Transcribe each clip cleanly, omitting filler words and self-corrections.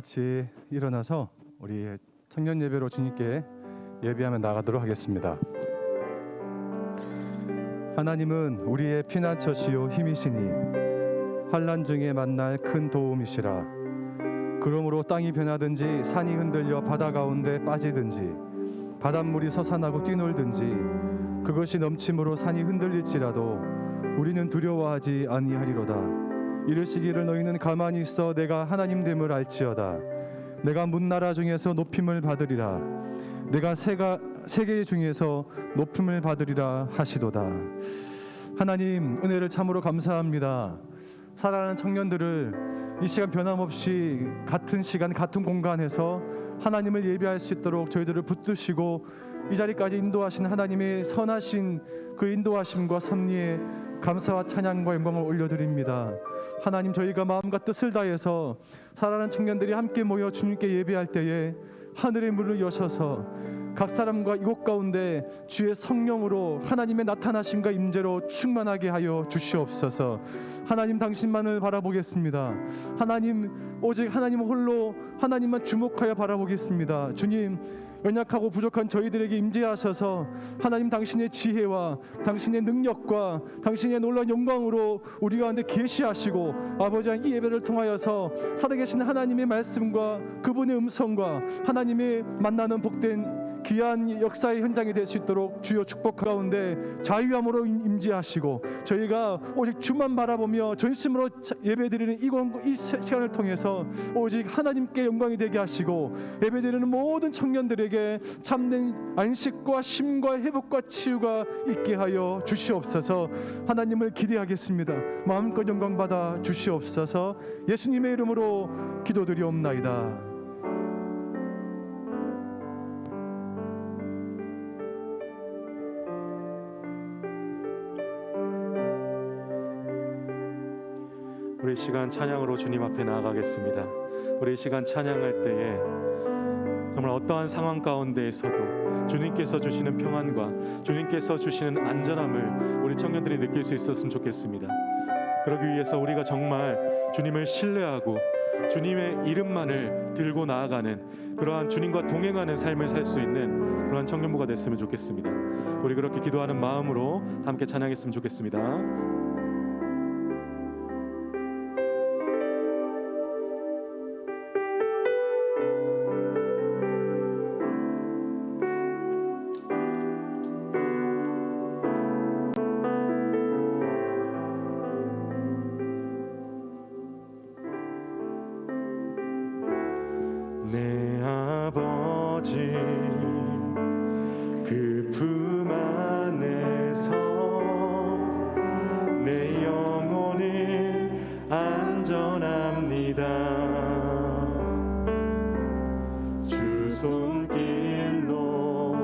같이 일어나서 우리 청년 예배로 주님께 예배하며 나가도록 하겠습니다. 하나님은 우리의 피난처시요 힘이시니 환난 중에 만날 큰 도움이시라. 그러므로 땅이 변하든지 산이 흔들려 바다 가운데 빠지든지 바닷물이 솟아나고 뛰놀든지 그것이 넘침으로 산이 흔들릴지라도 우리는 두려워하지 아니하리로다. 이르시기를 너희는 가만히 있어 내가 하나님됨을 알지어다. 내가 문나라 중에서 높임을 받으리라. 내가 세계 중에서 높임을 받으리라 하시도다. 하나님 은혜를 참으로 감사합니다. 사랑하는 청년들을 이 시간 변함없이 같은 시간 같은 공간에서 하나님을 예배할 수 있도록 저희들을 붙드시고 이 자리까지 인도하신 하나님의 선하신 그 인도하심과 섭리에 감사와 찬양과 영광을 올려드립니다. 하나님, 저희가 마음과 뜻을 다해서 사랑하는 청년들이 함께 모여 주님께 예배할 때에 하늘의 문을 여셔서 각 사람과 이곳 가운데 주의 성령으로 하나님의 나타나심과 임재로 충만하게 하여 주시옵소서. 하나님, 당신만을 바라보겠습니다. 하나님, 오직 하나님 홀로 하나님만 주목하여 바라보겠습니다. 주님, 연약하고 부족한 저희들에게 임재하셔서 하나님 당신의 지혜와 당신의 능력과 당신의 놀라운 영광으로 우리 가운데 계시하시고 아버지 이 예배를 통하여서 살아계신 하나님의 말씀과 그분의 음성과 하나님의 만나는 복된 귀한 역사의 현장이 될 수 있도록 주여 축복 가운데 자유함으로 임재하시고 저희가 오직 주만 바라보며 전심으로 예배드리는 이 시간을 통해서 오직 하나님께 영광이 되게 하시고 예배드리는 모든 청년들에게 참된 안식과 쉼과 회복과 치유가 있게 하여 주시옵소서. 하나님을 기대하겠습니다. 마음껏 영광 받아 주시옵소서. 예수님의 이름으로 기도드리옵나이다. 우리 시간 찬양으로 주님 앞에 나아가겠습니다. 우리 시간 찬양할 때에 정말 어떠한 상황 가운데에서도 주님께서 주시는 평안과 주님께서 주시는 안전함을 우리 청년들이 느낄 수 있었으면 좋겠습니다. 그러기 위해서 우리가 정말 주님을 신뢰하고 주님의 이름만을 들고 나아가는 그러한 주님과 동행하는 삶을 살 수 있는 그러한 청년부가 됐으면 좋겠습니다. 우리 그렇게 기도하는 마음으로 함께 찬양했으면 좋겠습니다. 내 아버지 그 품 안에서 내 영혼은 안전합니다. 주 손길로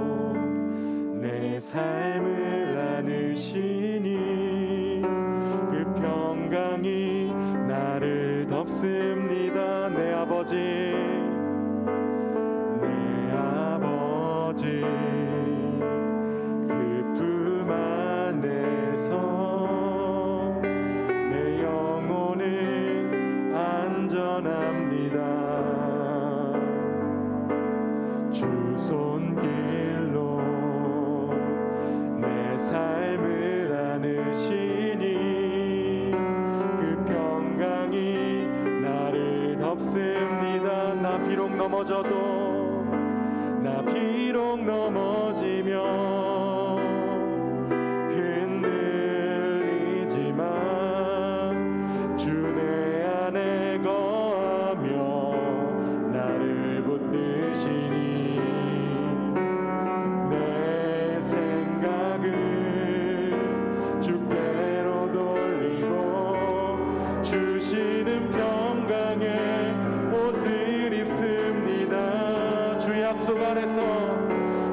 내 삶을 안으시니 그 평강이 나를 덮습니다. 내 아버지 그 품 안에서 내 영혼은 안전합니다. 주 손길로 내 삶을 안으시니 그 평강이 나를 덮습니다. 나 비록 넘어지며 흔들리지만 주 내 안에 거하며 나를 붙드시니 내 생각을 주께로 돌리고 주시는 평강의 옷을 입습니다. 주 약속 안에서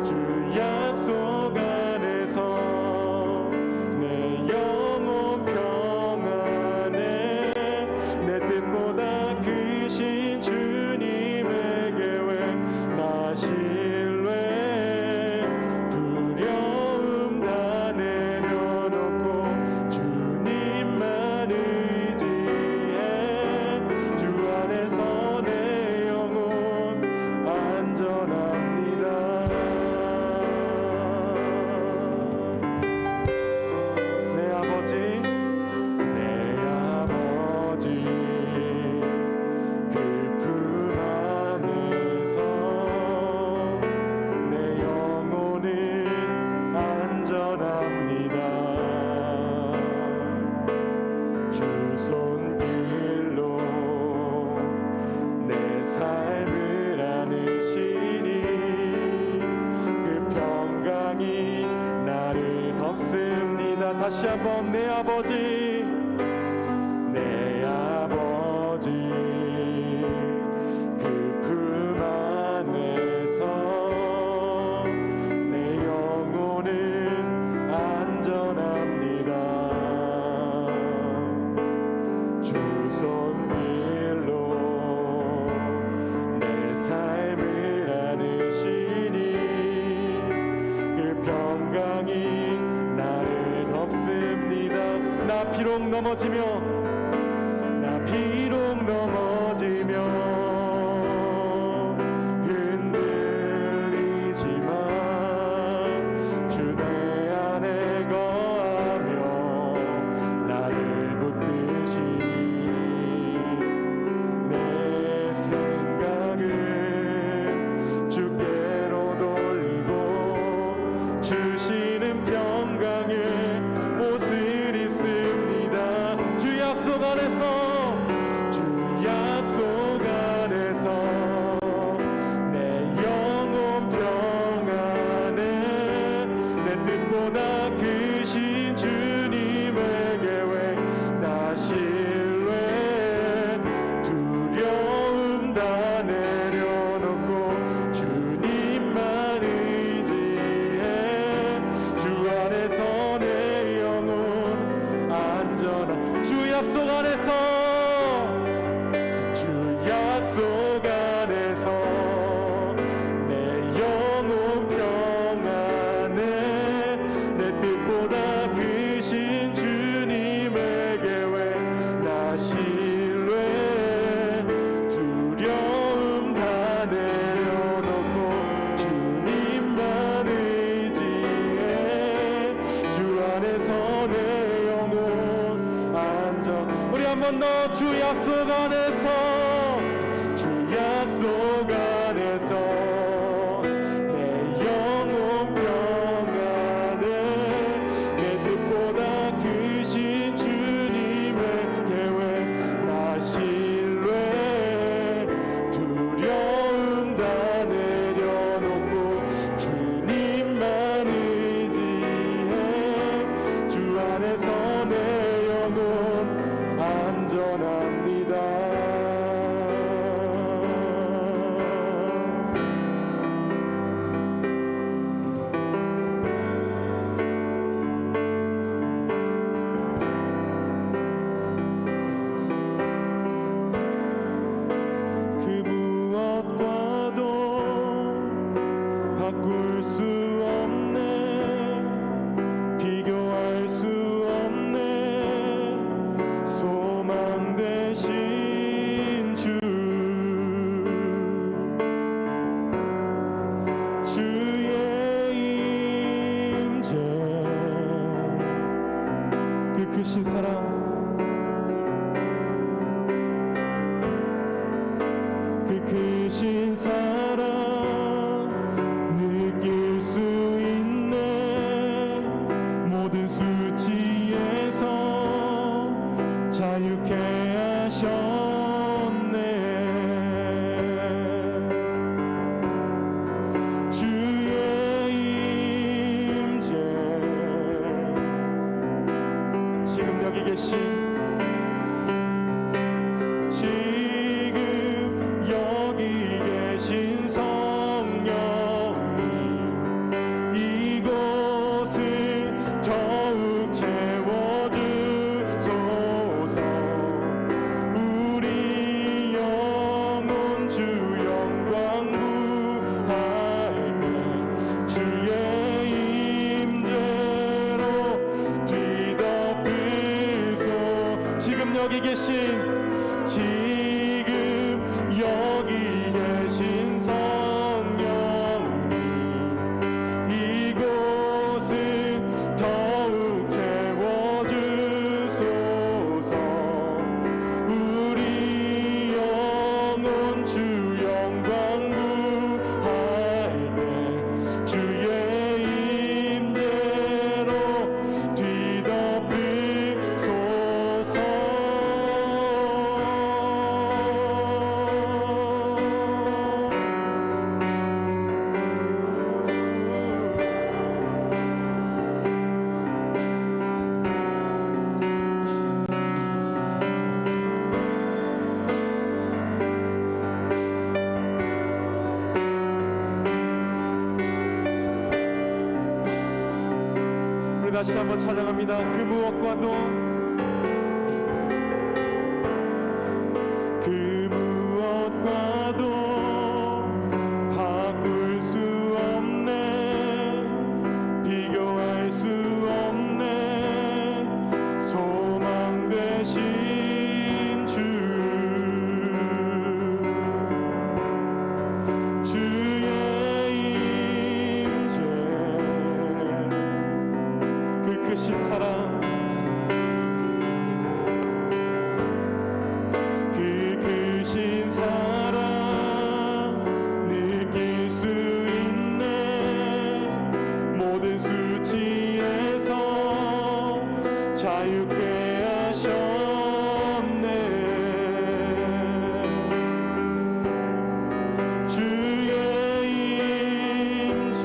주 약속 다시 한번 내 아버지, 내 아버지 그 품 안에서 내 영혼은 안전합니다. 주 손길로 내 삶을 안으시니 그 평강이 나를 덮습니다. 나 비록 넘어지며 흔들리지만 주 내 안에 거하며 나를 붙드시니 내 생각을 주께로 돌리고 주시는 평강의 옷을 입습니다. 주 약속 안에서 내 영혼 평안에 내 뜻보다 크신 주님의 계획 나 신뢰 두려움 다 내려놓고 주님만 의지해 주 안에서 내 영혼 안전한 주 약속 안에서 내 영혼 평안에 내 뜻보다 크신 주님의 계획 나 신뢰 두려움 다 내려놓고 주님만 의지해 주 안에서 내 영혼 안전. 우리 한 번 더 주 약속 안에서 약속 안에서 내 영혼 평안에 내 뜻보다 크신 주님의 계획 나 신뢰 두려움 다 내려놓고 주님만 의지해 주 안에서 내 영혼 안전합니다. 바꿀 수 없네 비교할 수 없네 소망 되신 주 주의 임재 그 크신 사랑 그 크신 사랑 느낄 수 있네 모든 수치에서 자유케 하셨네 주의 임재 지금 여기 계신 성령님 이곳을 더욱 채워주소서 우리 영혼 주 영광 구할 때 주의 임재로 뒤덮으소 지금 여기 계신 성령님 이곳을 더욱 채워주소서 우리 영혼 주 영광 구할 때 주의 임재로 뒤덮으소서 다시 한번 찬양합니다. 그 무엇과도 바꿀 수 없네, 비교할 수 없네, 소망 되신 주의 임재, 그 크신 사랑, 그 크신 사랑 느낄 수 있네. 모든 수치에서 자유케 하셨네. 주의 임재,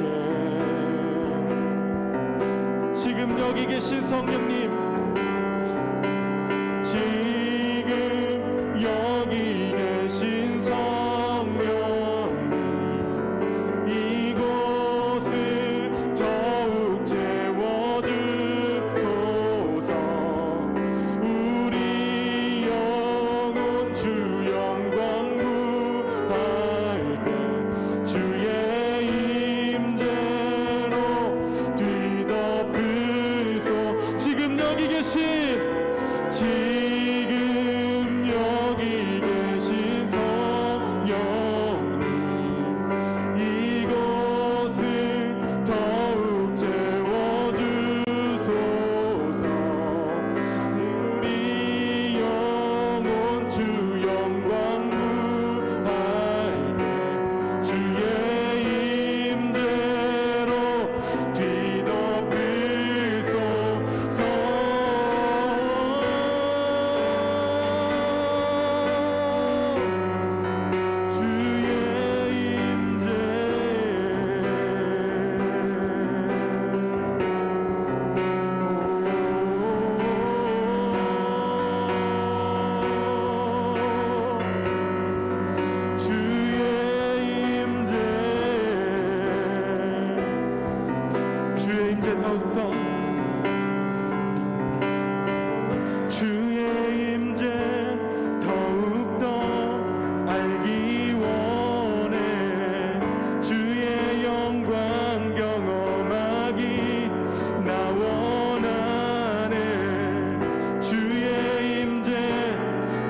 지금 여기 계신 성령님, 지금 여기 계신 성령님, 이곳을 더욱 채워주소서. 우리 영혼 주 영광 구할 때 주의 임재로 뒤덮으소. 지금 여기 계신 성령님, 이곳을 더욱 채워주소서. 우리 영혼 주 영광 구할 때 주의 임재로 뒤덮으소서. 주의 임재 더욱더, 주의 임재 더욱더 알기 원해. 주의 영광 경험하기 나 원하네. 주의 임재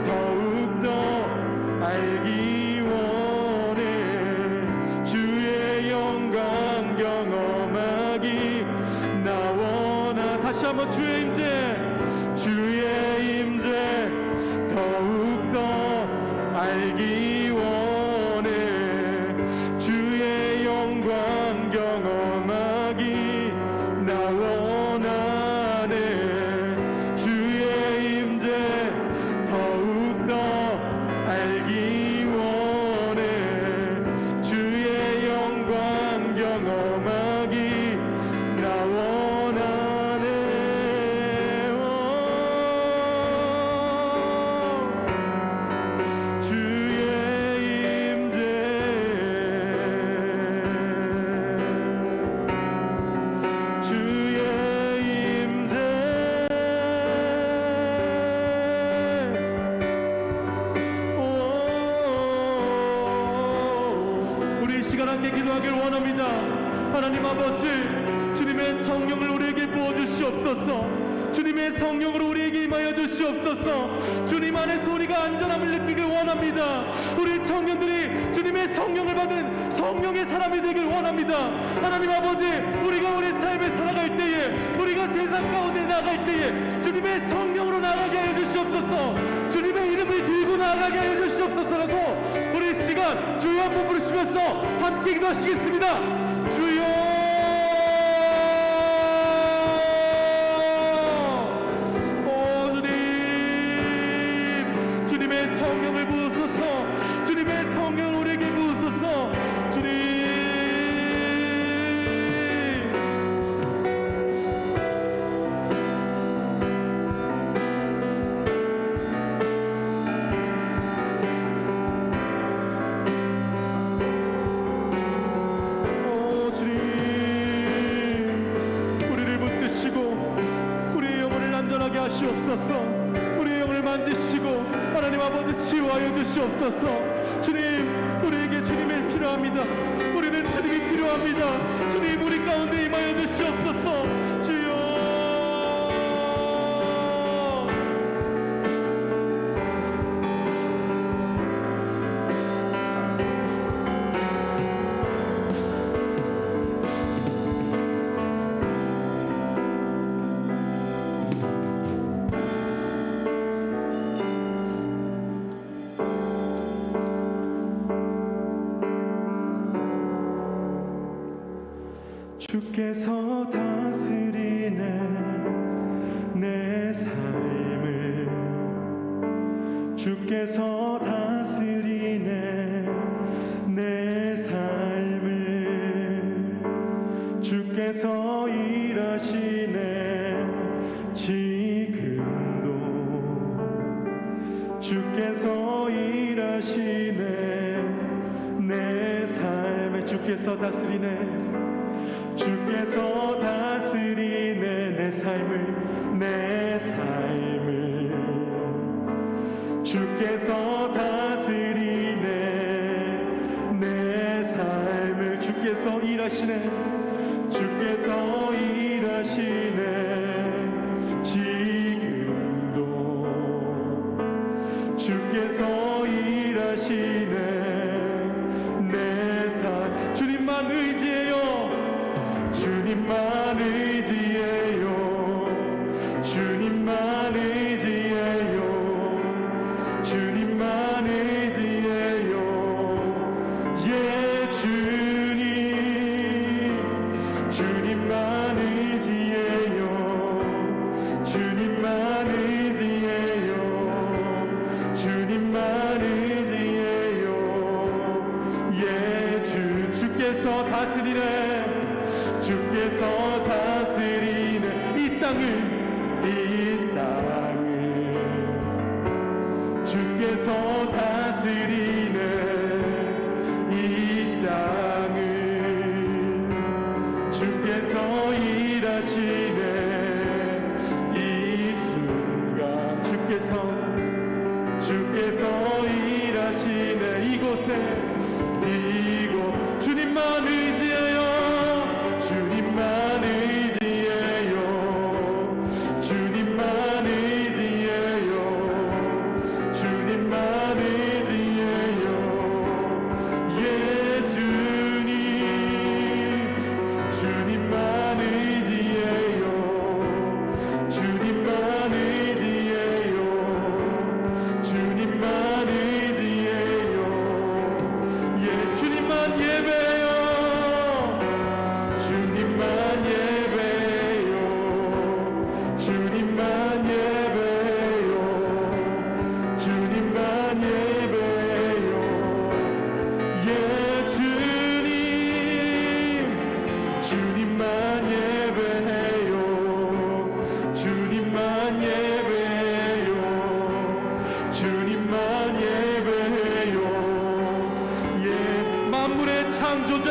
더욱더 알기 원해. 주의 영광 경험하기 나 원하. 다시 한번 주의 임재, 주의 임재 더욱더 알기 원해. 주의 영광 경험하기 나 원하네. 주의 임재 더욱더 알기 원해. 주의 영광 경험하기 나 원하네. 주의 임재, 주의 임재, 우리 이 시간 함께 기도하길 원합니다. 하나님 아버지, 주님의 성령을 우리에게 부어주시옵소서. 주님의 성령으로 우리에게 임하여 주시옵소서. 주님 안에서 우리가 안전함을 느끼길 원합니다. 우리 청년들이 주님의 성령을 받은 성령의 사람이 되길 원합니다. 하나님 아버지, 우리가 우리 삶을 살아갈 때에, 우리가 세상 가운데 나갈 때에 주님의 성령으로 나가게 하여 주시옵소서. 주님의 이름을 들고 나가게 하여 주시옵소서라고 우리 시간 주여 한번 부르시면서 함께 기도하시겠습니다. 주여, 성령을 부으소서. 주님의 성령을 우리에게 부으소서. 주님, 주님. 주시옵소서. 우리의 영을 만지시고 하나님 아버지 치유하여 주시옵소서. 주님, 우리에게 주님이 필요합니다. 우리는 주님이 필요합니다. 주님, 우리 가운데 임하여 주시옵소서. 주여. 주께서 다스리네 내 삶을, 주께서 다스리네 내 삶을, 주께서 일하시네 지금도, 주께서 일하시네 내 삶을. 주께서 다스리네, 주께서 다스리네 내 삶을, 내 삶을, 주께서 다스리네 내 삶을. 주께서 일하시네, 주께서 일하시네 지금도, 주께서 일하시네 내 삶. 주님만 의지해요, 주님만 의지해요, 주님만 의지해요, 주님만 의지해요. 예 주님, 주님만 의지해요, 주님만 의지해요, 주님만 의지해요. 예 주께서 다스리네, 주께서 다스리는 이 땅을, 이 땅을, 주께서 다스리는 이 땅을, 주께서 일하시네 이 순간, 주께서 일하시네 이곳에, 이곳. 주님만 의지해요, 주님만 의지해요, 주님만 의지해요, 주님만 의지해요. 예 주님, 주님만 의지해요, 주님만 의지해요, 주님만 의지해요. 예 주님만 예배해요, 주님만 예배요, 주님만 예배요, 주님만 예배요. 예 주님, 주님만 예배해요, 주님만 예배요, 주님만 예배요. 예 만물의 창조자,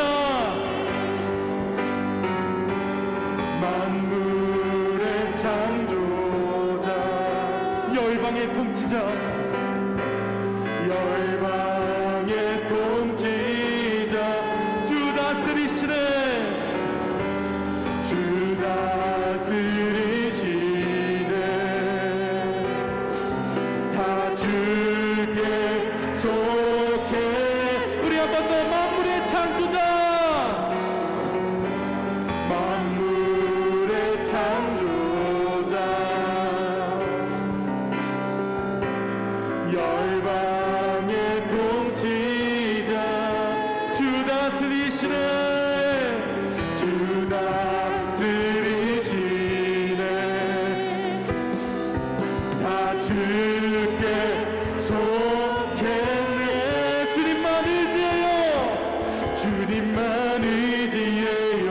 만물의 창조자, 열방의 통치자, 열방의 통치자, 주 다스리시네, 주 다스리시네. 다 주께 속해. 우리 한 번 더 만물의 창조자, 만물의 창조자, 열방의 통치자, 주 다스리시네, 주 다스리시네. 다 주께 속했네. 주님만 의지해요, 주님만 의지해요,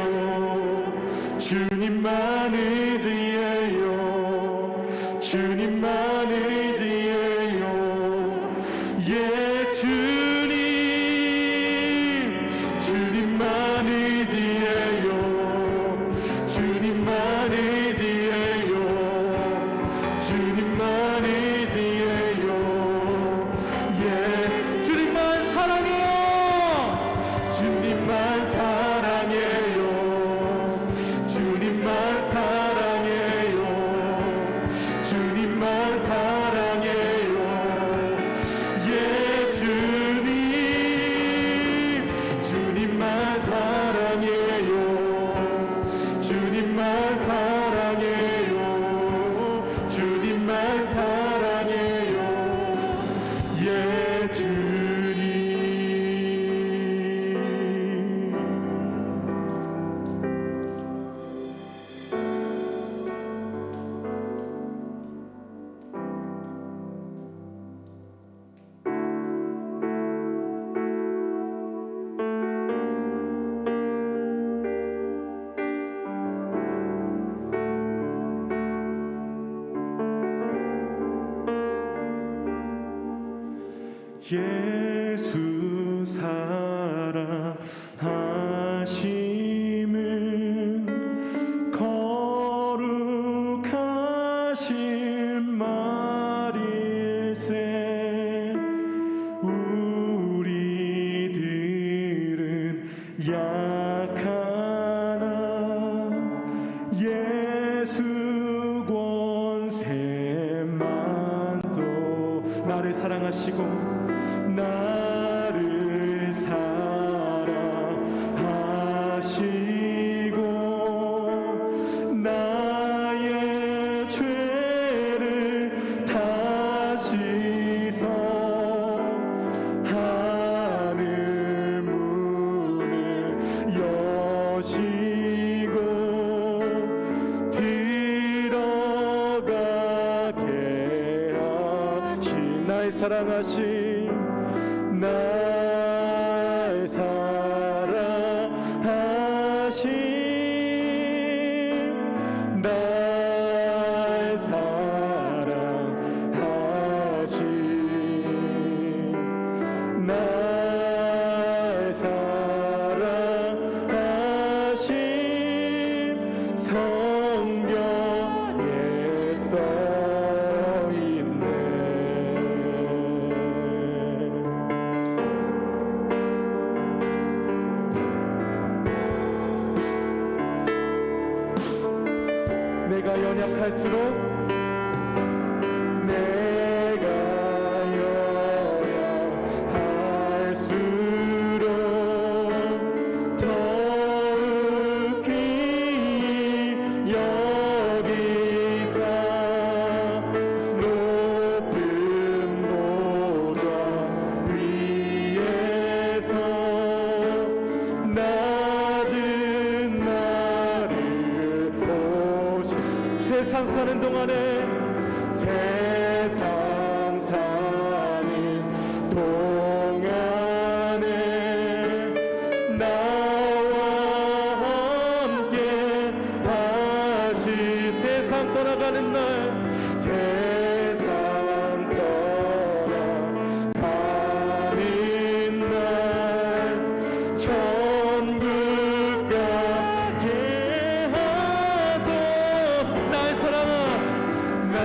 주님만 의지해요, 주님만 의지해요. 예 주님, 주님만 의지해요, 주님만 의지해요, 주님만 사랑해요. 주님만 사랑해요. 주님만 사랑해요. 예 주님. 예수 사랑하심은 거룩하신 말일세. 우리들은 약하나 예수 권세만 또 나를 사랑하시고 나를 사랑하시고 나의 죄를 다 씻어 하늘 문을 여시고 들어가게 하신 나의 사랑하신 날 사랑하신 날 사랑하신 날 사랑하신 성경에 써있네. 내가 연약할수록 내가 연약할수록 더욱 귀히 여기사 높은 보좌 위에서 낮은 나를 세상 사는 동안에 세상 사는 동안에 나와 함께 하시. 세상 떠나가는 날 세상 떠나가는 날 천국 가게 하소. 날 사랑하 날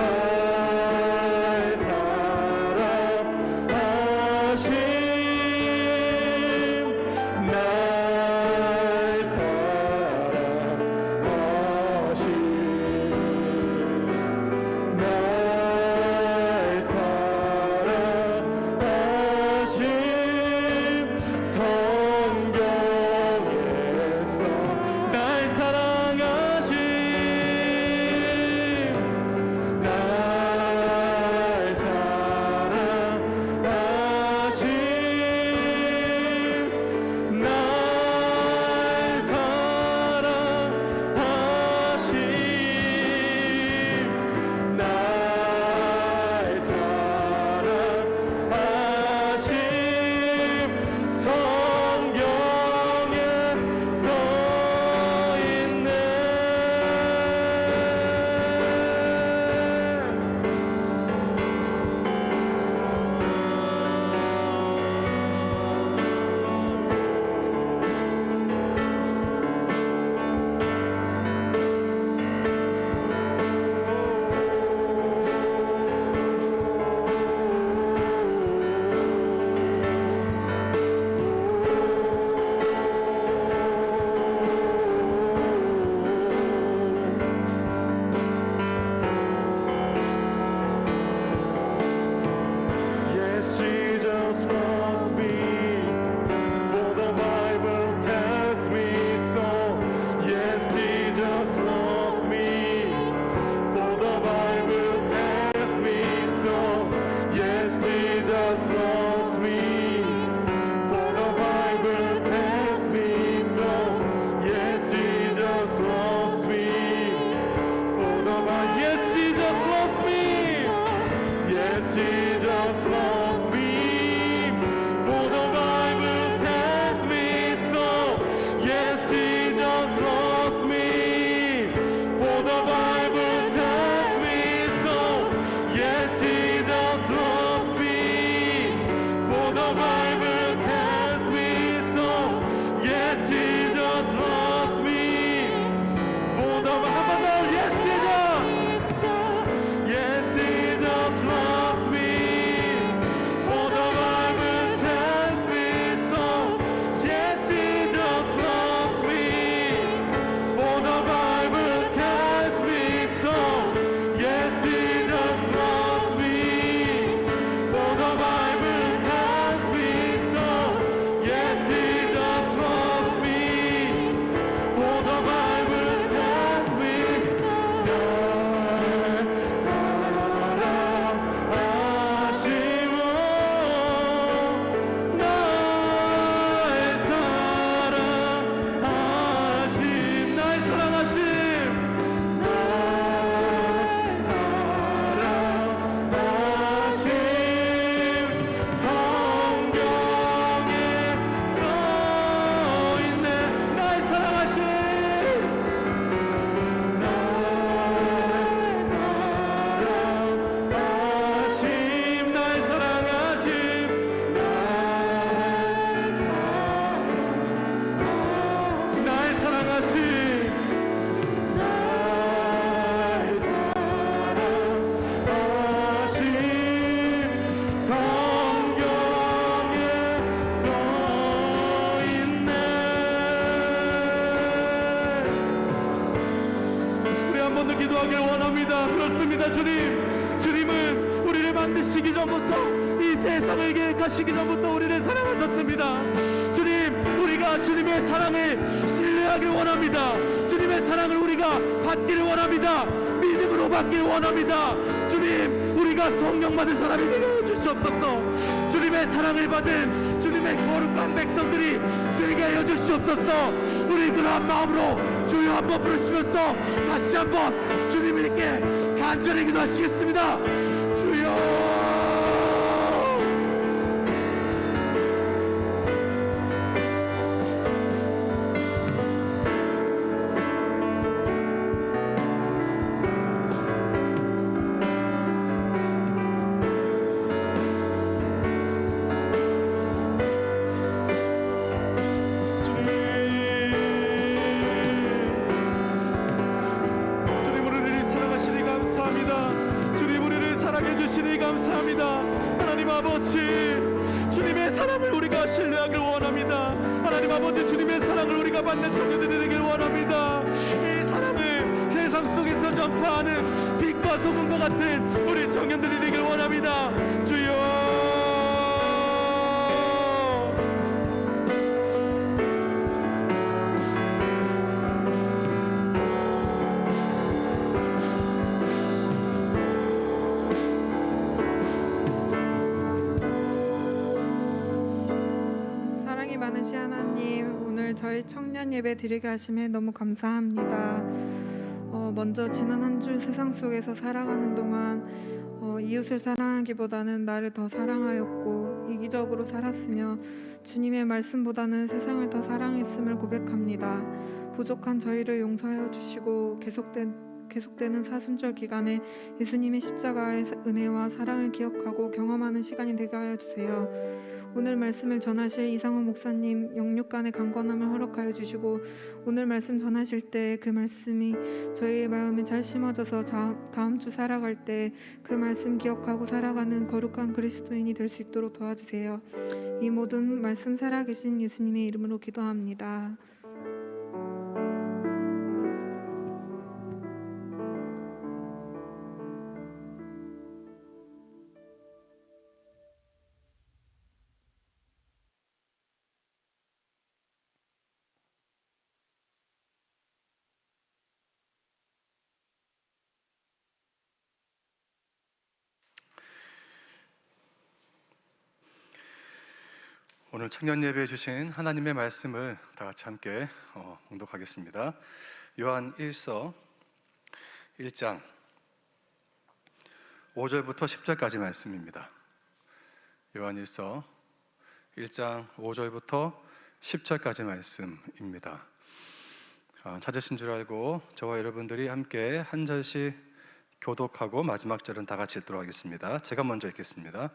한번 더 기도하길 원합니다. 그렇습니다. 주님은 우리를 만드시기 전부터, 이 세상을 계획하시기 전부터 우리를 사랑하셨습니다. 주님, 우리가 주님의 사랑을 신뢰하길 원합니다. 주님의 사랑을 우리가 받기를 원합니다. 믿음으로 받기를 원합니다. 주님, 우리가 성령 받은 사람이 되게 해주시옵소서. 주님의 사랑을 받은 주님의 거룩한 백성들이 되게 해주시옵소서. 우리 그러한 마음으로 주여 한번 부르시면서 다시 한번 주님께 간절히 기도하시겠습니다. 주여. 감사합니다. 하나님 아버지, 주님의 사랑을 우리가 신뢰하길 원합니다. 하나님 아버지, 주님의 사랑을 우리가 받는 자녀들이 되길 원합니다. 이 사랑을 세상 속에서 전파하는 빛과 소금과 같은 우리 청년들이 되길 원합니다. 주여. 많으신 하나님, 오늘 저희 청년 예배 드리게 하심에 너무 감사합니다. 먼저 지난 한 주 세상 속에서 살아가는 동안 이웃을 사랑하기보다는 나를 더 사랑하였고 이기적으로 살았으며 주님의 말씀보다는 세상을 더 사랑했음을 고백합니다. 부족한 저희를 용서하여 주시고 계속되는 사순절 기간에 예수님의 십자가의 은혜와 사랑을 기억하고 경험하는 시간이 되게 하여 주세요. 오늘 말씀을 전하실 이상훈 목사님 영육간의 강건함을 허락하여 주시고 오늘 말씀 전하실 때 그 말씀이 저희의 마음에 잘 심어져서 다음 주 살아갈 때 그 말씀 기억하고 살아가는 거룩한 그리스도인이 될 수 있도록 도와주세요. 이 모든 말씀 살아계신 예수님의 이름으로 기도합니다. 오늘 청년 예배에 주신 하나님의 말씀을 다 같이 함께 봉독하겠습니다. 요한 1서 1장 5절부터 10절까지 말씀입니다. 요한 1서 1장 5절부터 10절까지 말씀입니다. 찾으신 줄 알고 저와 여러분들이 함께 한 절씩 교독하고 마지막 절은 다 같이 읽도록 하겠습니다. 제가 먼저 읽겠습니다.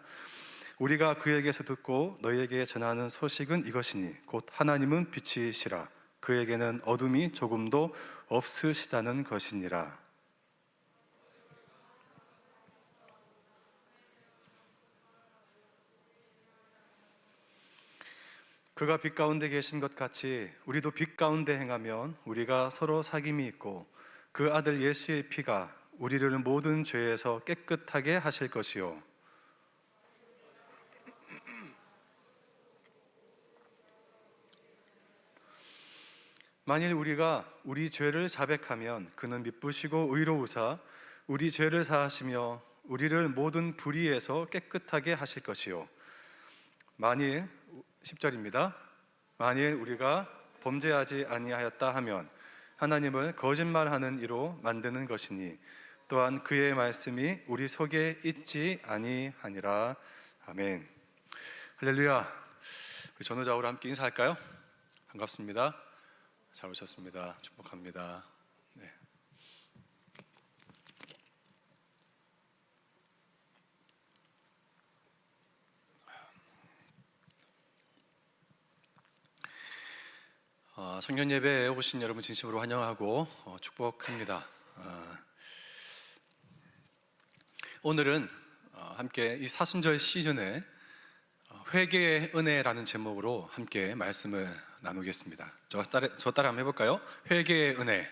우리가 그에게서 듣고 너희에게 전하는 소식은 이것이니 곧 하나님은 빛이시라 그에게는 어둠이 조금도 없으시다는 것이니라. 그가 빛 가운데 계신 것 같이 우리도 빛 가운데 행하면 우리가 서로 사귐이 있고 그 아들 예수의 피가 우리를 모든 죄에서 깨끗하게 하실 것이요 만일 우리가 우리 죄를 자백하면 그는 미쁘시고 의로우사 우리 죄를 사하시며 우리를 모든 불의에서 깨끗하게 하실 것이요 만일 10절입니다. 만일 우리가 범죄하지 아니하였다 하면 하나님을 거짓말하는 이로 만드는 것이니 또한 그의 말씀이 우리 속에 있지 아니하니라. 아멘. 할렐루야. 우리 전우자우로 함께 인사할까요? 반갑습니다. 잘 오셨습니다. 축복합니다. 네. 청년 예배에 오신 여러분 진심으로 환영하고 축복합니다. 오늘은 함께 이 사순절 시즌에 회개의 은혜라는 제목으로 함께 말씀을 나누겠습니다. 저 따라 한번 해볼까요? 회개의 은혜.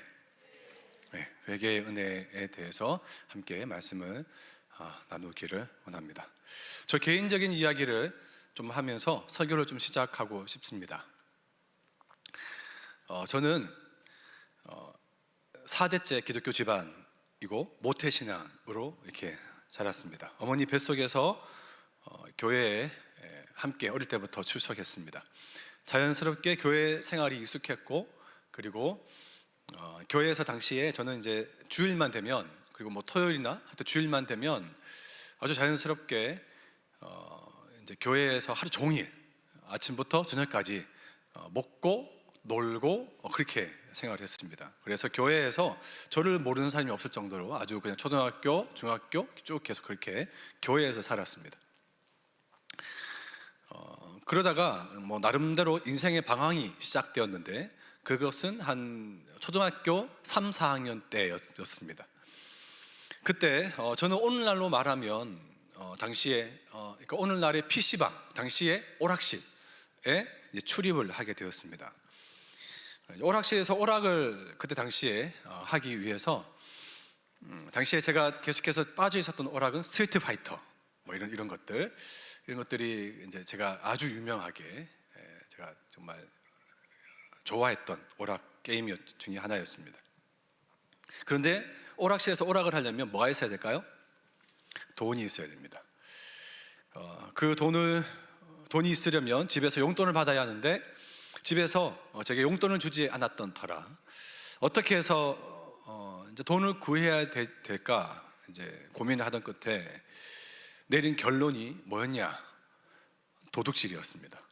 회개의 은혜에 대해서 함께 말씀을 나누기를 원합니다. 저 개인적인 이야기를 좀 하면서 설교를 좀 시작하고 싶습니다. 저는 4대째 기독교 집안이고 모태신앙으로 이렇게 자랐습니다. 어머니 뱃속에서 교회에 함께 어릴 때부터 출석했습니다. 자연스럽게 교회 생활이 익숙했고, 그리고 교회에서 당시에 저는 이제 주일만 되면, 그리고 뭐 토요일이나 하여튼 주일만 되면 아주 자연스럽게 이제 교회에서 하루 종일 아침부터 저녁까지 먹고 놀고 그렇게 생활을 했습니다. 그래서 교회에서 저를 모르는 사람이 없을 정도로 아주 그냥 초등학교, 중학교 쭉 계속 그렇게 교회에서 살았습니다. 그러다가 뭐 나름대로 인생의 방황이 시작되었는데, 그것은 한 초등학교 3, 4학년 때였습니다. 그때 저는 오늘날로 말하면 당시에 그러니까 오늘날의 PC방, 당시에 오락실에 이제 출입을 하게 되었습니다. 오락실에서 오락을 그때 당시에 하기 위해서 당시에 제가 계속해서 빠져 있었던 오락은 스트리트 파이터 뭐 이런 것들이 이제 제가 아주 유명하게 제가 정말 좋아했던 오락 게임 중에 하나였습니다. 그런데 오락실에서 오락을 하려면 뭐가 있어야 될까요? 돈이 있어야 됩니다. 그 돈이 있으려면 집에서 용돈을 받아야 하는데, 집에서 제게 용돈을 주지 않았던 터라 어떻게 해서 이제 돈을 구해야 될까 이제 고민을 하던 끝에 내린 결론이 뭐였냐? 도둑질이었습니다.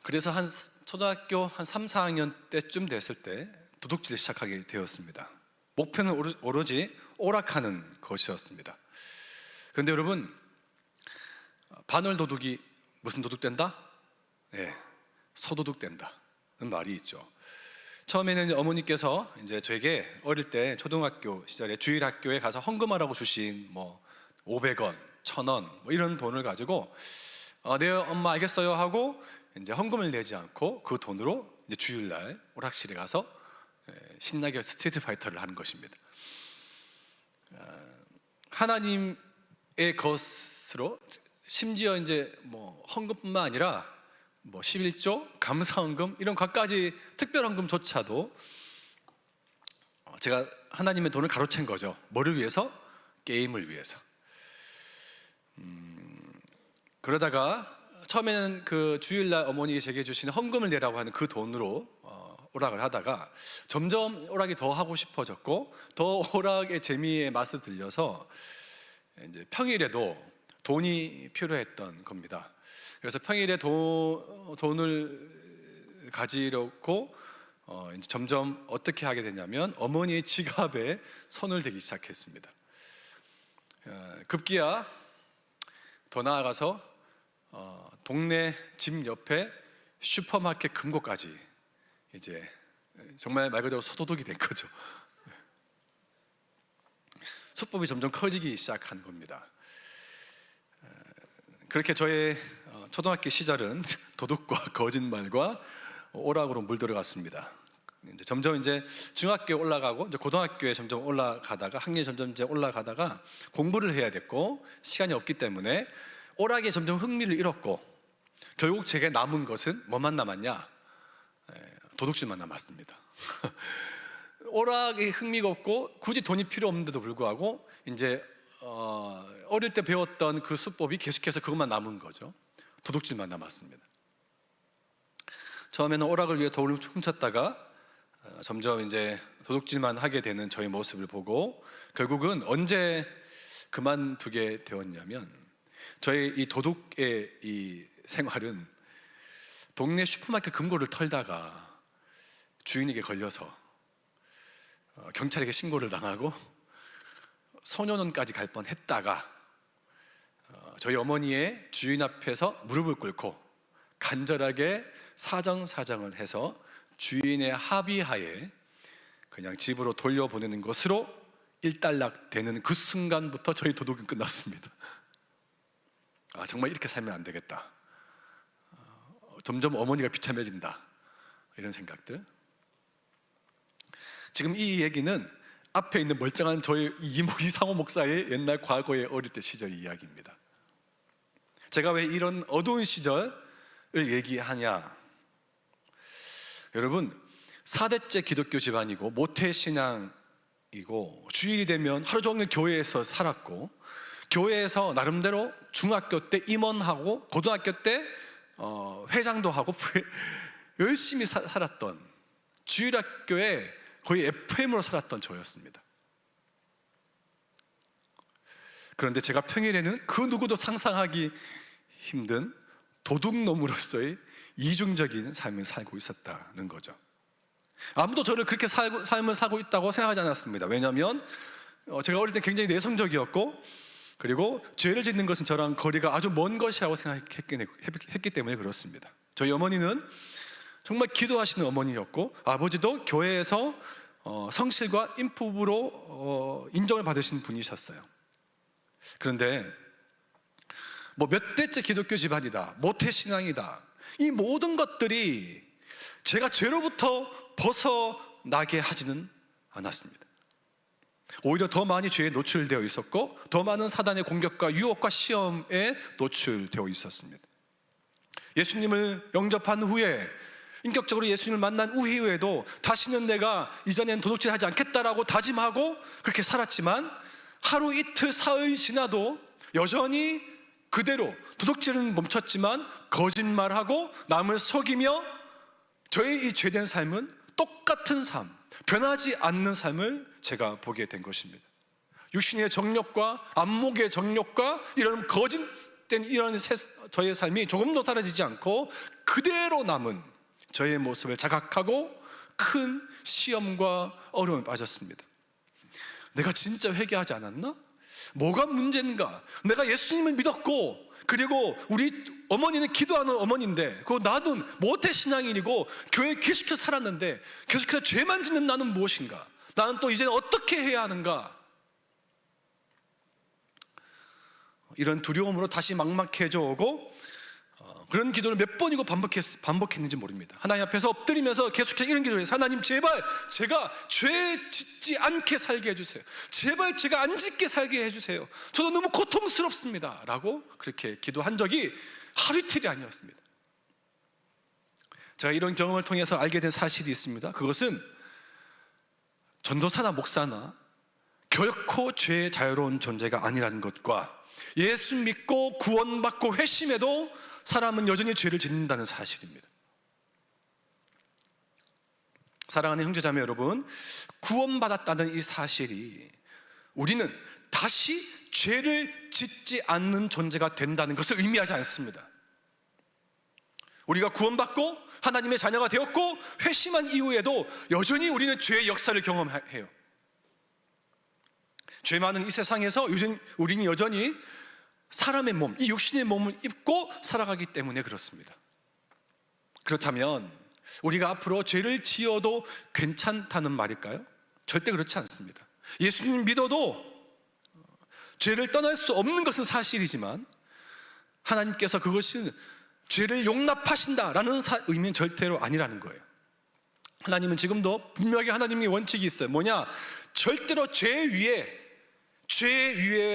그래서 한 초등학교 한 3, 4학년 때쯤 됐을 때 도둑질을 시작하게 되었습니다. 목표는 오로지 오락하는 것이었습니다. 그런데 여러분, 바늘 도둑이 무슨 도둑 된다? 소도둑 된다는 말이 있죠. 처음에는 어머니께서 이제 저에게 어릴 때 초등학교 시절에 주일 학교에 가서 헌금하라고 주신 뭐 500원, 1000원 뭐 이런 돈을 가지고 네 엄마 알겠어요 하고 이제 헌금을 내지 않고 그 돈으로 이제 주일날 오락실에 가서 신나게 스트리트 파이터를 하는 것입니다. 하나님의 것으로 심지어 이제 뭐 헌금뿐만 아니라 뭐 11조, 감사헌금 이런 갖가지 특별헌금조차도 제가 하나님의 돈을 가로챈 거죠. 뭐를 위해서? 게임을 위해서. 그러다가 처음에는 그 주일날 어머니가 제게 주시는 헌금을 내라고 하는 그 돈으로 오락을 하다가 점점 오락이 더 하고 싶어졌고, 더 오락의 재미에 맛을 들려서 이제 평일에도 돈이 필요했던 겁니다. 그래서 평일에 돈을 가지려고 이제 점점 어떻게 하게 되냐면 어머니의 지갑에 손을 대기 시작했습니다. 급기야 더 나아가서 동네 집 옆에 슈퍼마켓 금고까지 이제 정말 말 그대로 소도둑이 된 거죠. 수법이 점점 커지기 시작한 겁니다. 그렇게 저의 초등학교 시절은 도둑과 거짓말과 오락으로 물들어갔습니다. 이제 점점 이제 중학교에 올라가고 이제 고등학교에 점점 올라가다가 학년이 점점 이제 올라가다가 공부를 해야 됐고 시간이 없기 때문에 오락에 점점 흥미를 잃었고, 결국 제게 남은 것은 뭐만 남았냐? 도둑질만 남았습니다. 오락에 흥미가 없고 굳이 돈이 필요 없는데도 불구하고 이제 어릴 때 배웠던 그 수법이 계속해서 그것만 남은 거죠. 도둑질만 남았습니다. 처음에는 오락을 위해 돈을 훔쳤다가 점점 이제 도둑질만 하게 되는 저의 모습을 보고 결국은 언제 그만두게 되었냐면, 저의 이 도둑의 이 생활은 동네 슈퍼마켓 금고를 털다가 주인에게 걸려서 경찰에게 신고를 당하고 소년원까지 갈 뻔했다가 저희 어머니의 주인 앞에서 무릎을 꿇고 간절하게 사정을 해서 주인의 합의하에 그냥 집으로 돌려보내는 것으로 일단락 되는 그 순간부터 저희 도둑은 끝났습니다. 정말 이렇게 살면 안 되겠다. 점점 어머니가 비참해진다. 이런 생각들. 지금 이 얘기는 앞에 있는 멀쩡한 저희 이상호 목사의 옛날 과거의 어릴 때 시절 이야기입니다. 제가 왜 이런 어두운 시절을 얘기하냐? 여러분, 4대째 기독교 집안이고 모태신앙이고 주일이 되면 하루 종일 교회에서 살았고, 교회에서 나름대로 중학교 때 임원하고 고등학교 때 회장도 하고 열심히 살았던, 주일학교에 거의 FM으로 살았던 저였습니다. 그런데 제가 평일에는 그 누구도 상상하기 힘든 도둑놈으로서의 이중적인 삶을 살고 있었다는 거죠. 아무도 저를 그렇게 삶을 살고 있다고 생각하지 않았습니다. 왜냐하면 제가 어릴 때 굉장히 내성적이었고, 그리고 죄를 짓는 것은 저랑 거리가 아주 먼 것이라고 생각했기 때문에 그렇습니다. 저희 어머니는 정말 기도하시는 어머니였고, 아버지도 교회에서 성실과 인품으로 인정을 받으신 분이셨어요. 그런데 뭐 몇 대째 기독교 집안이다, 모태신앙이다, 이 모든 것들이 제가 죄로부터 벗어나게 하지는 않았습니다. 오히려 더 많이 죄에 노출되어 있었고, 더 많은 사단의 공격과 유혹과 시험에 노출되어 있었습니다. 예수님을 영접한 후에, 인격적으로 예수님을 만난 이후에도 다시는 내가 이전엔 도둑질하지 않겠다라고 다짐하고 그렇게 살았지만, 하루 이틀 사흘 지나도 여전히 그대로 도둑질은 멈췄지만 거짓말하고 남을 속이며 저의 이 죄된 삶은 똑같은 삶, 변하지 않는 삶을 제가 보게 된 것입니다. 육신의 정욕과 안목의 정욕과 이런 거짓된 이런 저의 삶이 조금도 사라지지 않고 그대로 남은 저의 모습을 자각하고 큰 시험과 어려움에 빠졌습니다. 내가 진짜 회개하지 않았나? 뭐가 문제인가? 내가 예수님을 믿었고, 그리고 우리 어머니는 기도하는 어머니인데, 그리고 나는 모태신앙인이고 교회에 계속해서 살았는데 계속해서 죄만 짓는 나는 무엇인가? 나는 또 이제는 어떻게 해야 하는가? 이런 두려움으로 다시 막막해져 오고, 그런 기도를 몇 번이고 반복했는지 모릅니다. 하나님 앞에서 엎드리면서 계속해서 이런 기도를 해서, 하나님 제발 제가 죄 짓지 않게 살게 해주세요. 제발 제가 안 짓게 살게 해주세요. 저도 너무 고통스럽습니다 라고 그렇게 기도한 적이 하루 이틀이 아니었습니다. 제가 이런 경험을 통해서 알게 된 사실이 있습니다. 그것은 전도사나 목사나 결코 죄의 자유로운 존재가 아니라는 것과, 예수 믿고 구원받고 회심해도 사람은 여전히 죄를 짓는다는 사실입니다. 사랑하는 형제자매 여러분, 구원받았다는 이 사실이 우리는 다시 죄를 짓지 않는 존재가 된다는 것을 의미하지 않습니다. 우리가 구원받고 하나님의 자녀가 되었고 회심한 이후에도 여전히 우리는 죄의 역사를 경험해요. 죄 많은 이 세상에서 우리는 여전히 사람의 몸, 이 육신의 몸을 입고 살아가기 때문에 그렇습니다. 그렇다면 우리가 앞으로 죄를 지어도 괜찮다는 말일까요? 절대 그렇지 않습니다. 예수님 믿어도 죄를 떠날 수 없는 것은 사실이지만, 하나님께서 그것이 죄를 용납하신다라는 의미는 절대로 아니라는 거예요. 하나님은 지금도 분명하게 하나님의 원칙이 있어요. 뭐냐? 절대로 죄 위에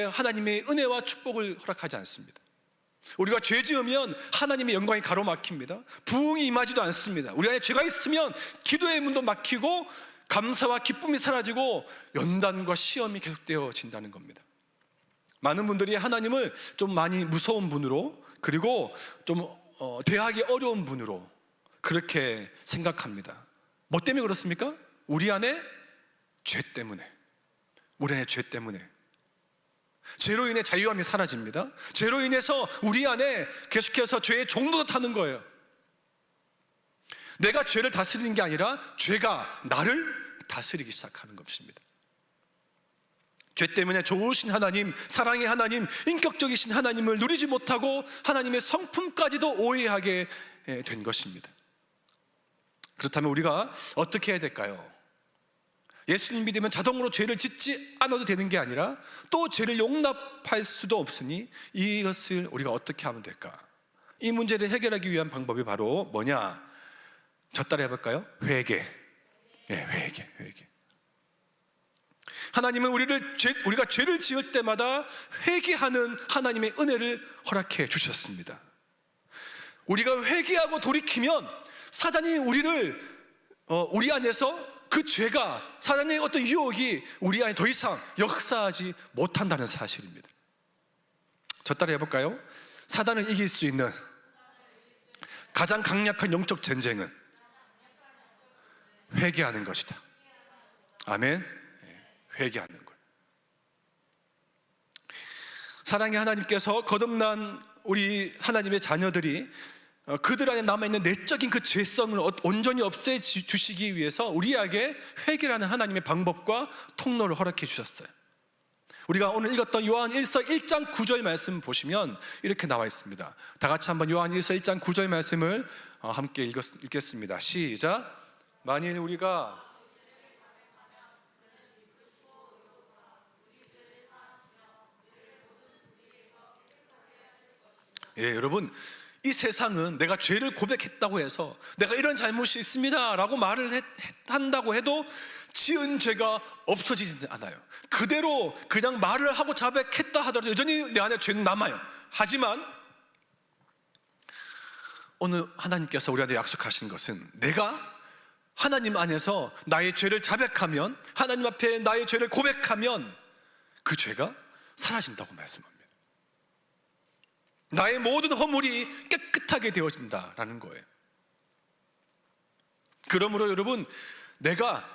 하나님의 은혜와 축복을 허락하지 않습니다. 우리가 죄 지으면 하나님의 영광이 가로막힙니다. 부흥이 임하지도 않습니다. 우리 안에 죄가 있으면 기도의 문도 막히고 감사와 기쁨이 사라지고 연단과 시험이 계속되어진다는 겁니다. 많은 분들이 하나님을 좀 많이 무서운 분으로, 그리고 좀 대하기 어려운 분으로 그렇게 생각합니다. 뭐 때문에 그렇습니까? 우리 안에 죄 때문에, 우리 안에 죄 때문에. 죄로 인해 자유함이 사라집니다. 죄로 인해서 우리 안에 계속해서 죄의 종로가 타는 거예요. 내가 죄를 다스리는 게 아니라 죄가 나를 다스리기 시작하는 것입니다. 죄 때문에 좋으신 하나님, 사랑의 하나님, 인격적이신 하나님을 누리지 못하고 하나님의 성품까지도 오해하게 된 것입니다. 그렇다면 우리가 어떻게 해야 될까요? 예수님 믿으면 자동으로 죄를 짓지 않아도 되는 게 아니라 또 죄를 용납할 수도 없으니 이것을 우리가 어떻게 하면 될까? 이 문제를 해결하기 위한 방법이 바로 뭐냐? 저 따라 해볼까요? 회개. 네, 회개. 하나님은 우리가 죄를 지을 때마다 회개하는 하나님의 은혜를 허락해 주셨습니다. 우리가 회개하고 돌이키면 사단이 우리 안에서 그 죄가, 사단의 어떤 유혹이 우리 안에 더 이상 역사하지 못한다는 사실입니다. 저 따라 해볼까요? 사단을 이길 수 있는 가장 강력한 영적 전쟁은 회개하는 것이다. 아멘. 회개하는 것. 사랑의 하나님께서 거듭난 우리 하나님의 자녀들이 그들 안에 남아있는 내적인 그 죄성을 온전히 없애주시기 위해서 우리에게 회개라는 하나님의 방법과 통로를 허락해 주셨어요. 우리가 오늘 읽었던 요한 1서 1장 9절 말씀 보시면 이렇게 나와 있습니다. 다 같이 한번 요한 1서 1장 9절 말씀을 함께 읽겠습니다. 시작. 만일 우리가 여러분, 이 세상은 내가 죄를 고백했다고 해서 내가 이런 잘못이 있습니다 라고 말을 한다고 해도 지은 죄가 없어지지 않아요. 그대로 그냥 말을 하고 자백했다 하더라도 여전히 내 안에 죄는 남아요. 하지만 오늘 하나님께서 우리한테 약속하신 것은 내가 하나님 안에서 나의 죄를 자백하면, 하나님 앞에 나의 죄를 고백하면 그 죄가 사라진다고 말씀합니다. 나의 모든 허물이 깨끗하게 되어진다라는 거예요. 그러므로 여러분, 내가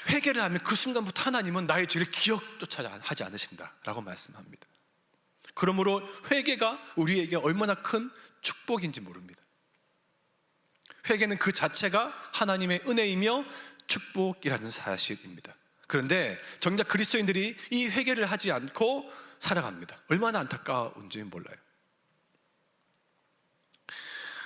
회개를 하면 그 순간부터 하나님은 나의 죄를 기억조차 하지 않으신다라고 말씀합니다. 그러므로 회개가 우리에게 얼마나 큰 축복인지 모릅니다. 회개는 그 자체가 하나님의 은혜이며 축복이라는 사실입니다. 그런데 정작 그리스도인들이 이 회개를 하지 않고 살아갑니다. 얼마나 안타까운지 몰라요.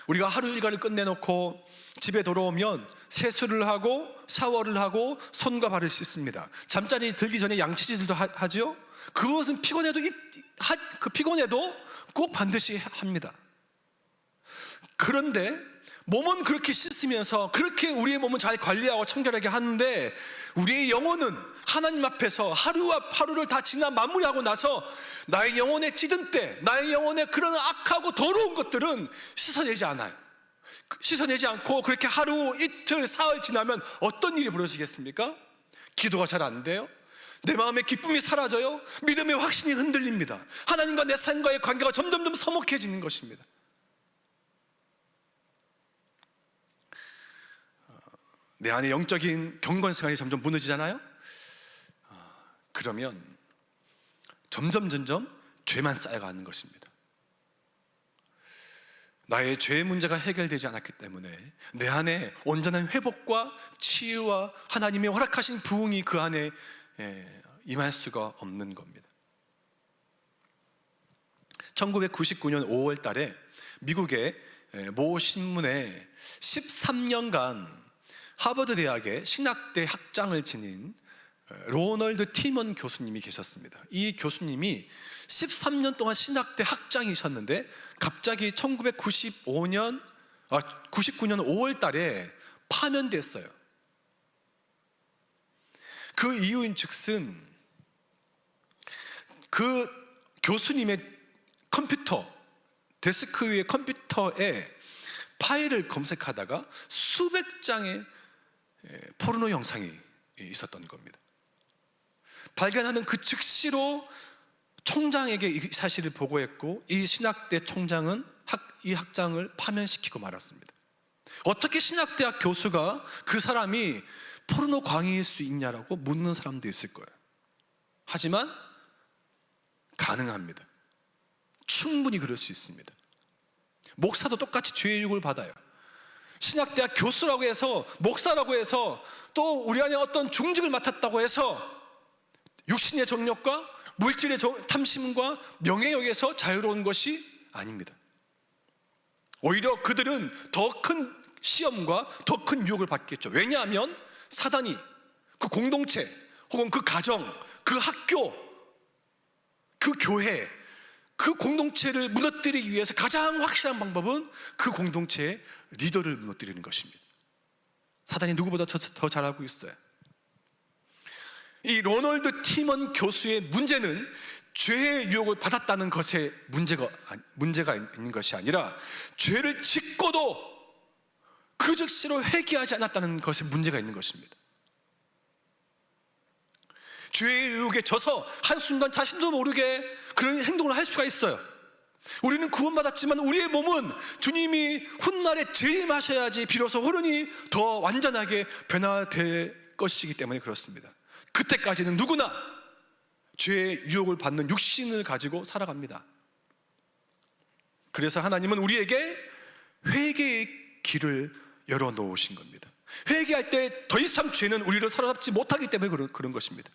우리가 하루 일과를 끝내놓고 집에 돌아오면 세수를 하고 샤워를 하고 손과 발을 씻습니다. 잠자리 들기 전에 양치질도 하죠. 그것은 피곤해도 꼭 반드시 합니다. 그런데 몸은 그렇게 씻으면서 그렇게 우리의 몸은 잘 관리하고 청결하게 하는데 우리의 영혼은 하나님 앞에서 하루를 다 지나 마무리하고 나서 나의 영혼에 찌든 때, 나의 영혼에 그런 악하고 더러운 것들은 씻어내지 않아요. 씻어내지 않고 그렇게 하루, 이틀, 사흘 지나면 어떤 일이 벌어지겠습니까? 기도가 잘 안 돼요. 내 마음의 기쁨이 사라져요. 믿음의 확신이 흔들립니다. 하나님과 내 삶과의 관계가 점점 서먹해지는 것입니다. 내 안에 영적인 경건생활이 점점 무너지잖아요. 그러면 점점 죄만 쌓여가는 것입니다. 나의 죄의 문제가 해결되지 않았기 때문에 내 안에 온전한 회복과 치유와 하나님의 허락하신 부흥이 그 안에 임할 수가 없는 겁니다. 1999년 5월 달에 미국의 모 신문에 13년간 하버드 대학의 신학대 학장을 지닌 로널드 티먼 교수님이 계셨습니다. 이 교수님이 13년 동안 신학대 학장이셨는데 갑자기 99년 5월 달에 파면됐어요. 그 이유인 즉슨 그 교수님의 컴퓨터, 데스크 위의 컴퓨터에 파일을 검색하다가 수백 장의 포르노 영상이 있었던 겁니다. 발견하는 그 즉시로 총장에게 이 사실을 보고했고 이 신학대 총장은 이 학장을 파면시키고 말았습니다. 어떻게 신학대학 교수가 그 사람이 포르노 광이일 수 있냐라고 묻는 사람도 있을 거예요. 하지만 가능합니다. 충분히 그럴 수 있습니다. 목사도 똑같이 죄의 유혹을 받아요. 신학대학 교수라고 해서, 목사라고 해서, 또 우리 안에 어떤 중직을 맡았다고 해서 육신의 정욕과 물질의 탐심과 명예욕에서 자유로운 것이 아닙니다. 오히려 그들은 더 큰 시험과 더 큰 유혹을 받겠죠. 왜냐하면 사단이 그 공동체 혹은 그 가정, 그 학교, 그 교회, 그 공동체를 무너뜨리기 위해서 가장 확실한 방법은 그 공동체의 리더를 무너뜨리는 것입니다. 사단이 누구보다 더 잘 알고 있어요. 이 로널드 티먼 교수의 문제는 죄의 유혹을 받았다는 것에 문제가 있는 것이 아니라 죄를 짓고도 그 즉시로 회개하지 않았다는 것에 문제가 있는 것입니다. 죄의 유혹에 져서 한순간 자신도 모르게 그런 행동을 할 수가 있어요. 우리는 구원받았지만 우리의 몸은 주님이 훗날에 재림하셔야지 비로소 혼이 더 완전하게 변화될 것이기 때문에 그렇습니다. 그때까지는 누구나 죄의 유혹을 받는 육신을 가지고 살아갑니다. 그래서 하나님은 우리에게 회개의 길을 열어놓으신 겁니다. 회개할 때 더 이상 죄는 우리를 사로잡지 못하기 때문에 그런 것입니다.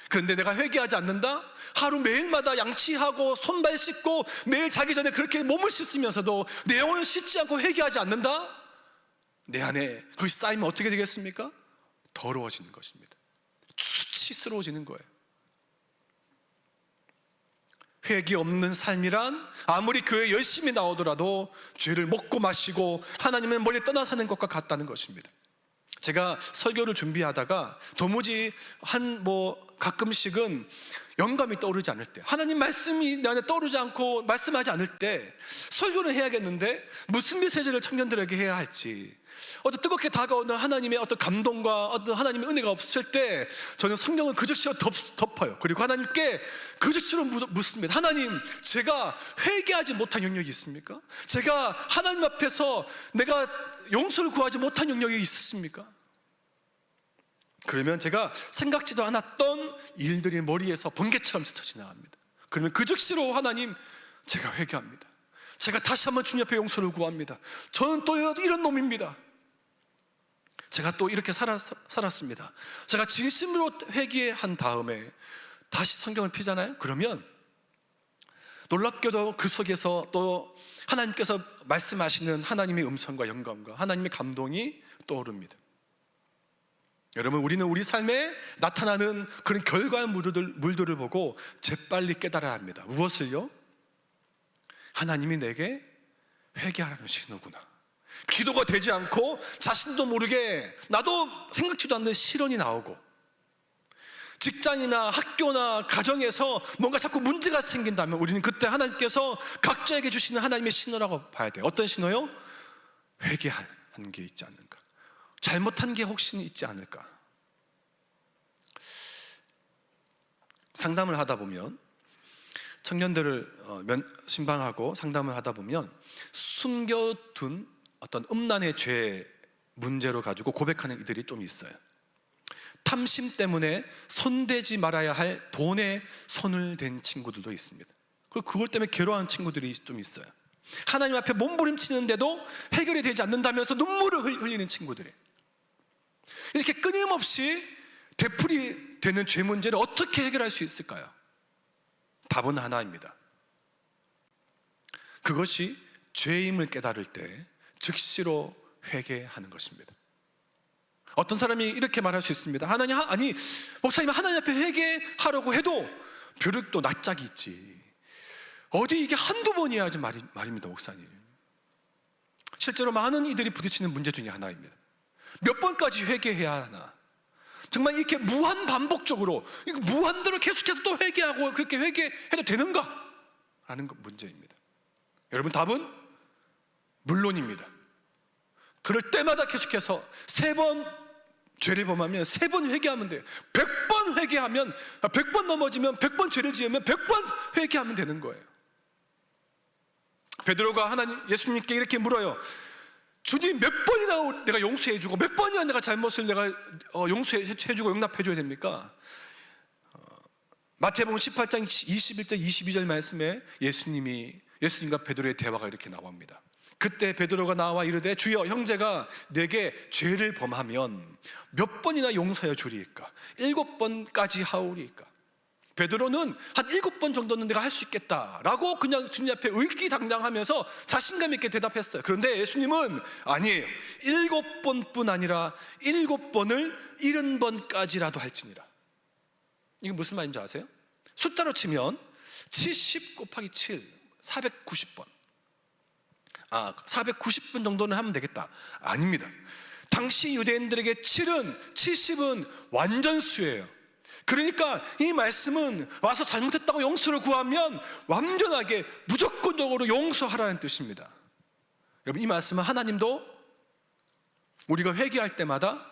그런데 내가 회개하지 않는다? 하루 매일마다 양치하고 손발 씻고 매일 자기 전에 그렇게 몸을 씻으면서도 내 영혼을 씻지 않고 회개하지 않는다? 내 안에 그것이 쌓이면 어떻게 되겠습니까? 더러워지는 것입니다. 수치스러워지는 거예요. 회개 없는 삶이란 아무리 교회에 열심히 나오더라도 죄를 먹고 마시고 하나님의 멀리 떠나 사는 것과 같다는 것입니다. 제가 설교를 준비하다가 도무지 가끔씩은 영감이 떠오르지 않을 때, 하나님 말씀이 내 안에 떠오르지 않고 말씀하지 않을 때 설교를 해야겠는데 무슨 메시지를 청년들에게 해야 할지, 어떤 뜨겁게 다가오는 하나님의 어떤 감동과 어떤 하나님의 은혜가 없을 때 저는 성경을 그 즉시로 덮어요. 그리고 하나님께 그 즉시로 묻습니다. 하나님, 제가 회개하지 못한 영역이 있습니까? 제가 하나님 앞에서 내가 용서를 구하지 못한 영역이 있으십니까? 그러면 제가 생각지도 않았던 일들이 머리에서 번개처럼 스쳐 지나갑니다. 그러면 그 즉시로 하나님, 제가 회개합니다. 제가 다시 한번 주님 앞에 용서를 구합니다. 저는 또 이런 놈입니다. 제가 또 이렇게 살았습니다. 제가 진심으로 회개한 다음에 다시 성경을 펴잖아요. 그러면 놀랍게도 그 속에서 또 하나님께서 말씀하시는 하나님의 음성과 영감과 하나님의 감동이 떠오릅니다. 여러분, 우리는 우리 삶에 나타나는 그런 결과의 물들을 보고 재빨리 깨달아야 합니다. 무엇을요? 하나님이 내게 회개하라는 신호구나. 기도가 되지 않고 자신도 모르게 나도 생각지도 않는 실언이 나오고, 직장이나 학교나 가정에서 뭔가 자꾸 문제가 생긴다면 우리는 그때 하나님께서 각자에게 주시는 하나님의 신호라고 봐야 돼요. 어떤 신호요? 회개한 게 있지 않는가, 잘못한 게 혹시 있지 않을까. 상담을 하다 보면, 청년들을 신방하고 상담을 하다 보면 숨겨둔 어떤 음란의 죄 문제로 가지고 고백하는 이들이 좀 있어요. 탐심 때문에 손대지 말아야 할 돈에 손을 댄 친구들도 있습니다. 그리고 그것 때문에 괴로워하는 친구들이 좀 있어요. 하나님 앞에 몸부림치는데도 해결이 되지 않는다면서 눈물을 흘리는 친구들이, 이렇게 끊임없이 되풀이 되는 죄 문제를 어떻게 해결할 수 있을까요? 답은 하나입니다. 그것이 죄임을 깨달을 때 즉시로 회개하는 것입니다. 어떤 사람이 이렇게 말할 수 있습니다. 목사님, 하나님 앞에 회개하려고 해도 벼룩도 낯짝이 있지. 어디 이게 한두 번이야 하지 말입니다, 목사님. 실제로 많은 이들이 부딪히는 문제 중에 하나입니다. 몇 번까지 회개해야 하나? 정말 이렇게 무한 반복적으로, 무한대로 계속해서 또 회개하고 그렇게 회개해도 되는가? 라는 문제입니다. 여러분, 답은 물론입니다. 그럴 때마다 계속해서 3번 죄를 범하면 3번 회개하면 돼요. 100번 회개하면, 100번 넘어지면, 100번 죄를 지으면 100번 회개하면 되는 거예요. 베드로가 예수님께 이렇게 물어요. 주님, 몇 번이나 내가 용서해주고 몇 번이나 내가 잘못을 내가 용서해주고 용납해줘야 됩니까? 마태복음 18장 21절 22절 말씀에 예수님과 베드로의 대화가 이렇게 나옵니다. 그때 베드로가 나와 이르되, 주여, 형제가 내게 죄를 범하면 몇 번이나 용서해 주리이까? 7번까지 하오리이까? 베드로는 한 7번 정도는 내가 할 수 있겠다라고 그냥 주님 앞에 의기당당하면서 자신감 있게 대답했어요. 그런데 예수님은 아니에요. 7번뿐 아니라 7번을 70번까지라도 할지니라. 이게 무슨 말인지 아세요? 숫자로 치면 70 곱하기 7, 490번. 490번 정도는 하면 되겠다. 아닙니다. 당시 유대인들에게 7은 70은 완전수예요. 그러니까 이 말씀은 와서 잘못했다고 용서를 구하면 완전하게 무조건적으로 용서하라는 뜻입니다. 여러분, 이 말씀은 하나님도 우리가 회개할 때마다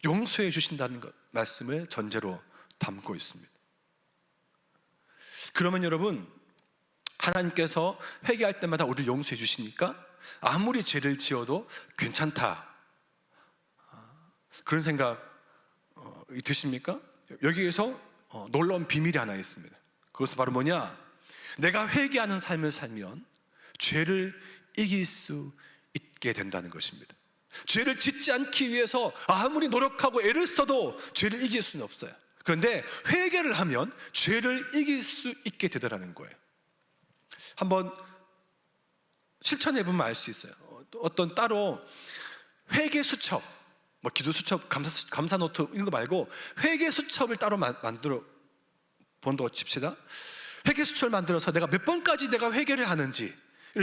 용서해 주신다는 것, 말씀을 전제로 담고 있습니다. 그러면 여러분, 하나님께서 회개할 때마다 우리를 용서해 주시니까 아무리 죄를 지어도 괜찮다, 그런 생각이 드십니까? 여기에서 놀라운 비밀이 하나 있습니다. 그것은 바로 뭐냐? 내가 회개하는 삶을 살면 죄를 이길 수 있게 된다는 것입니다. 죄를 짓지 않기 위해서 아무리 노력하고 애를 써도 죄를 이길 수는 없어요. 그런데 회개를 하면 죄를 이길 수 있게 되더라는 거예요. 한번 실천해 보면 알 수 있어요. 어떤 따로 회개 수첩, 뭐 기도 수첩, 감사 노트 이런 거 말고 회개 수첩을 따로 만들어 본다고 칩시다. 회개 수첩을 만들어서 내가 몇 번까지 내가 회개를 하는지를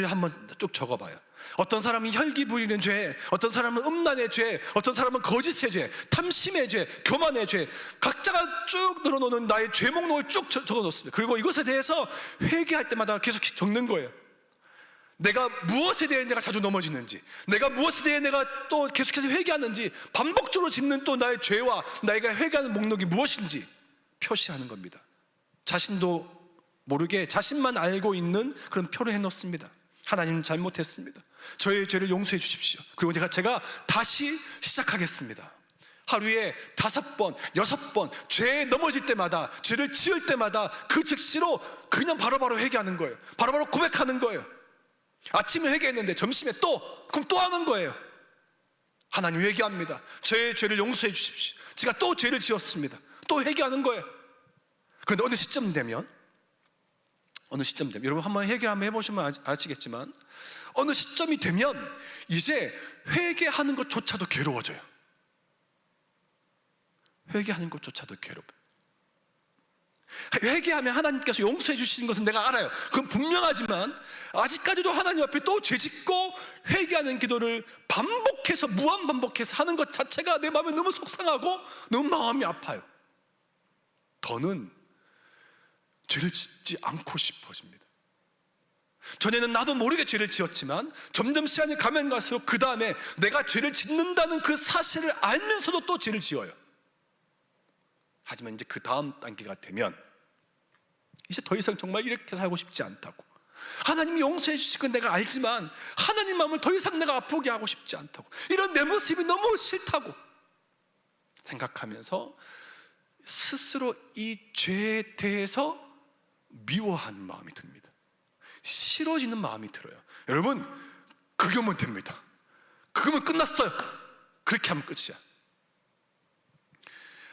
한번 쭉 적어봐요. 어떤 사람은 혈기 부리는 죄, 어떤 사람은 음란의 죄, 어떤 사람은 거짓의 죄, 탐심의 죄, 교만의 죄, 각자가 쭉 늘어놓는 나의 죄 목록을 쭉 적어놓습니다. 그리고 이것에 대해서 회개할 때마다 계속 적는 거예요. 내가 무엇에 대해 내가 자주 넘어지는지, 내가 무엇에 대해 내가 또 계속해서 회개하는지, 반복적으로 짓는 또 나의 죄와 나가 회개하는 목록이 무엇인지 표시하는 겁니다. 자신도 모르게 자신만 알고 있는 그런 표를 해놓습니다. 하나님 잘못했습니다. 저의 죄를 용서해 주십시오. 그리고 제가 다시 시작하겠습니다. 하루에 5번, 6번 죄에 넘어질 때마다, 죄를 지을 때마다 그 즉시로 그냥 바로바로 회개하는 거예요. 바로바로 고백하는 거예요. 아침에 회개했는데 점심에 그럼 또 하는 거예요. 하나님, 회개합니다. 저의 죄를 용서해 주십시오. 제가 또 죄를 지었습니다. 또 회개하는 거예요. 그런데 어느 시점 되면 여러분 한번 회개 한번 해보시면 아시겠지만, 어느 시점이 되면 이제 회개하는 것조차도 괴로워져요. 회개하는 것조차도 괴로워요. 회개하면 하나님께서 용서해 주시는 것은 내가 알아요. 그건 분명하지만 아직까지도 하나님 앞에 또 죄짓고 회개하는 기도를 무한 반복해서 하는 것 자체가 내 마음에 너무 속상하고 너무 마음이 아파요. 더는 죄를 짓지 않고 싶어집니다. 전에는 나도 모르게 죄를 지었지만 점점 시간이 가면 갈수록 그 다음에 내가 죄를 짓는다는 그 사실을 알면서도 또 죄를 지어요. 하지만 이제 그 다음 단계가 되면 이제 더 이상 정말 이렇게 살고 싶지 않다고, 하나님이 용서해 주실 건 내가 알지만 하나님 마음을 더 이상 내가 아프게 하고 싶지 않다고, 이런 내 모습이 너무 싫다고 생각하면서 스스로 이 죄에 대해서 미워하는 마음이 듭니다. 싫어지는 마음이 들어요. 여러분, 그거면 됩니다. 그거면 끝났어요. 그렇게 하면 끝이야.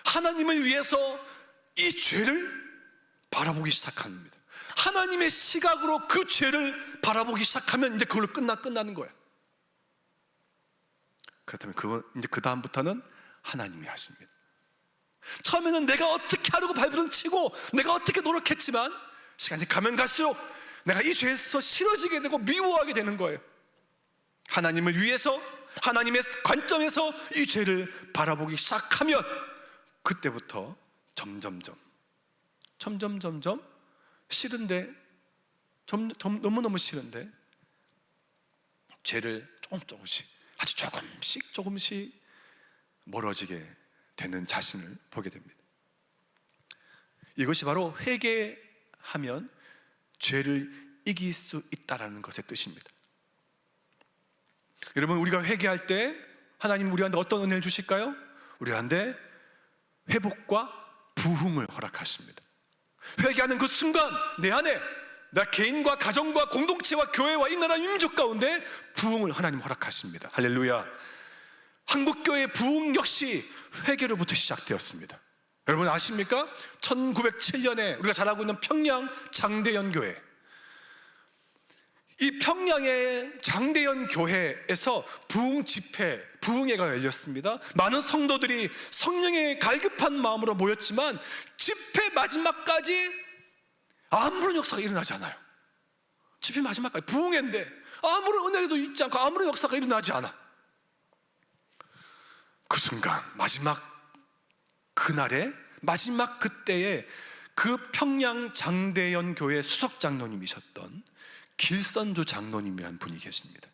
하나님을 위해서 이 죄를 바라보기 시작합니다. 하나님의 시각으로 그 죄를 바라보기 시작하면 이제 그걸로 끝나는 거예요. 그렇다면 이제 그 다음부터는 하나님이 하십니다. 처음에는 내가 어떻게 하려고 발버둥 치고 내가 어떻게 노력했지만 시간이 가면 갈수록 내가 이 죄에서 싫어지게 되고 미워하게 되는 거예요. 하나님을 위해서, 하나님의 관점에서 이 죄를 바라보기 시작하면 그때부터 점점점 싫은데, 너무너무 싫은데 죄를 조금씩, 아주 조금씩 멀어지게 되는 자신을 보게 됩니다. 이것이 바로 회개하면 죄를 이길 수 있다는 것의 뜻입니다. 여러분, 우리가 회개할 때 하나님 우리한테 어떤 은혜를 주실까요? 우리한테 회복과 부흥을 허락하십니다. 회개하는 그 순간 내 안에, 나 개인과 가정과 공동체와 교회와 이 나라 민족 가운데 부흥을 하나님 허락하십니다. 할렐루야. 한국교회의 부흥 역시 회개로부터 시작되었습니다. 여러분 아십니까? 1907년에 우리가 잘 알고 있는 평양 장대연 교회, 이 평양의 장대연 교회에서 부흥 집회, 부흥회가 열렸습니다. 많은 성도들이 성령의 갈급한 마음으로 모였지만 집회 마지막까지 아무런 역사가 일어나지 않아요. 집회 마지막까지 부흥회인데 아무런 은혜도 있지 않고 아무런 역사가 일어나지 않아. 그 순간 마지막 그날에 마지막 그때에 그 평양 장대연 교회 수석 장로님이셨던 길선주 장로님이라는 분이 계십니다.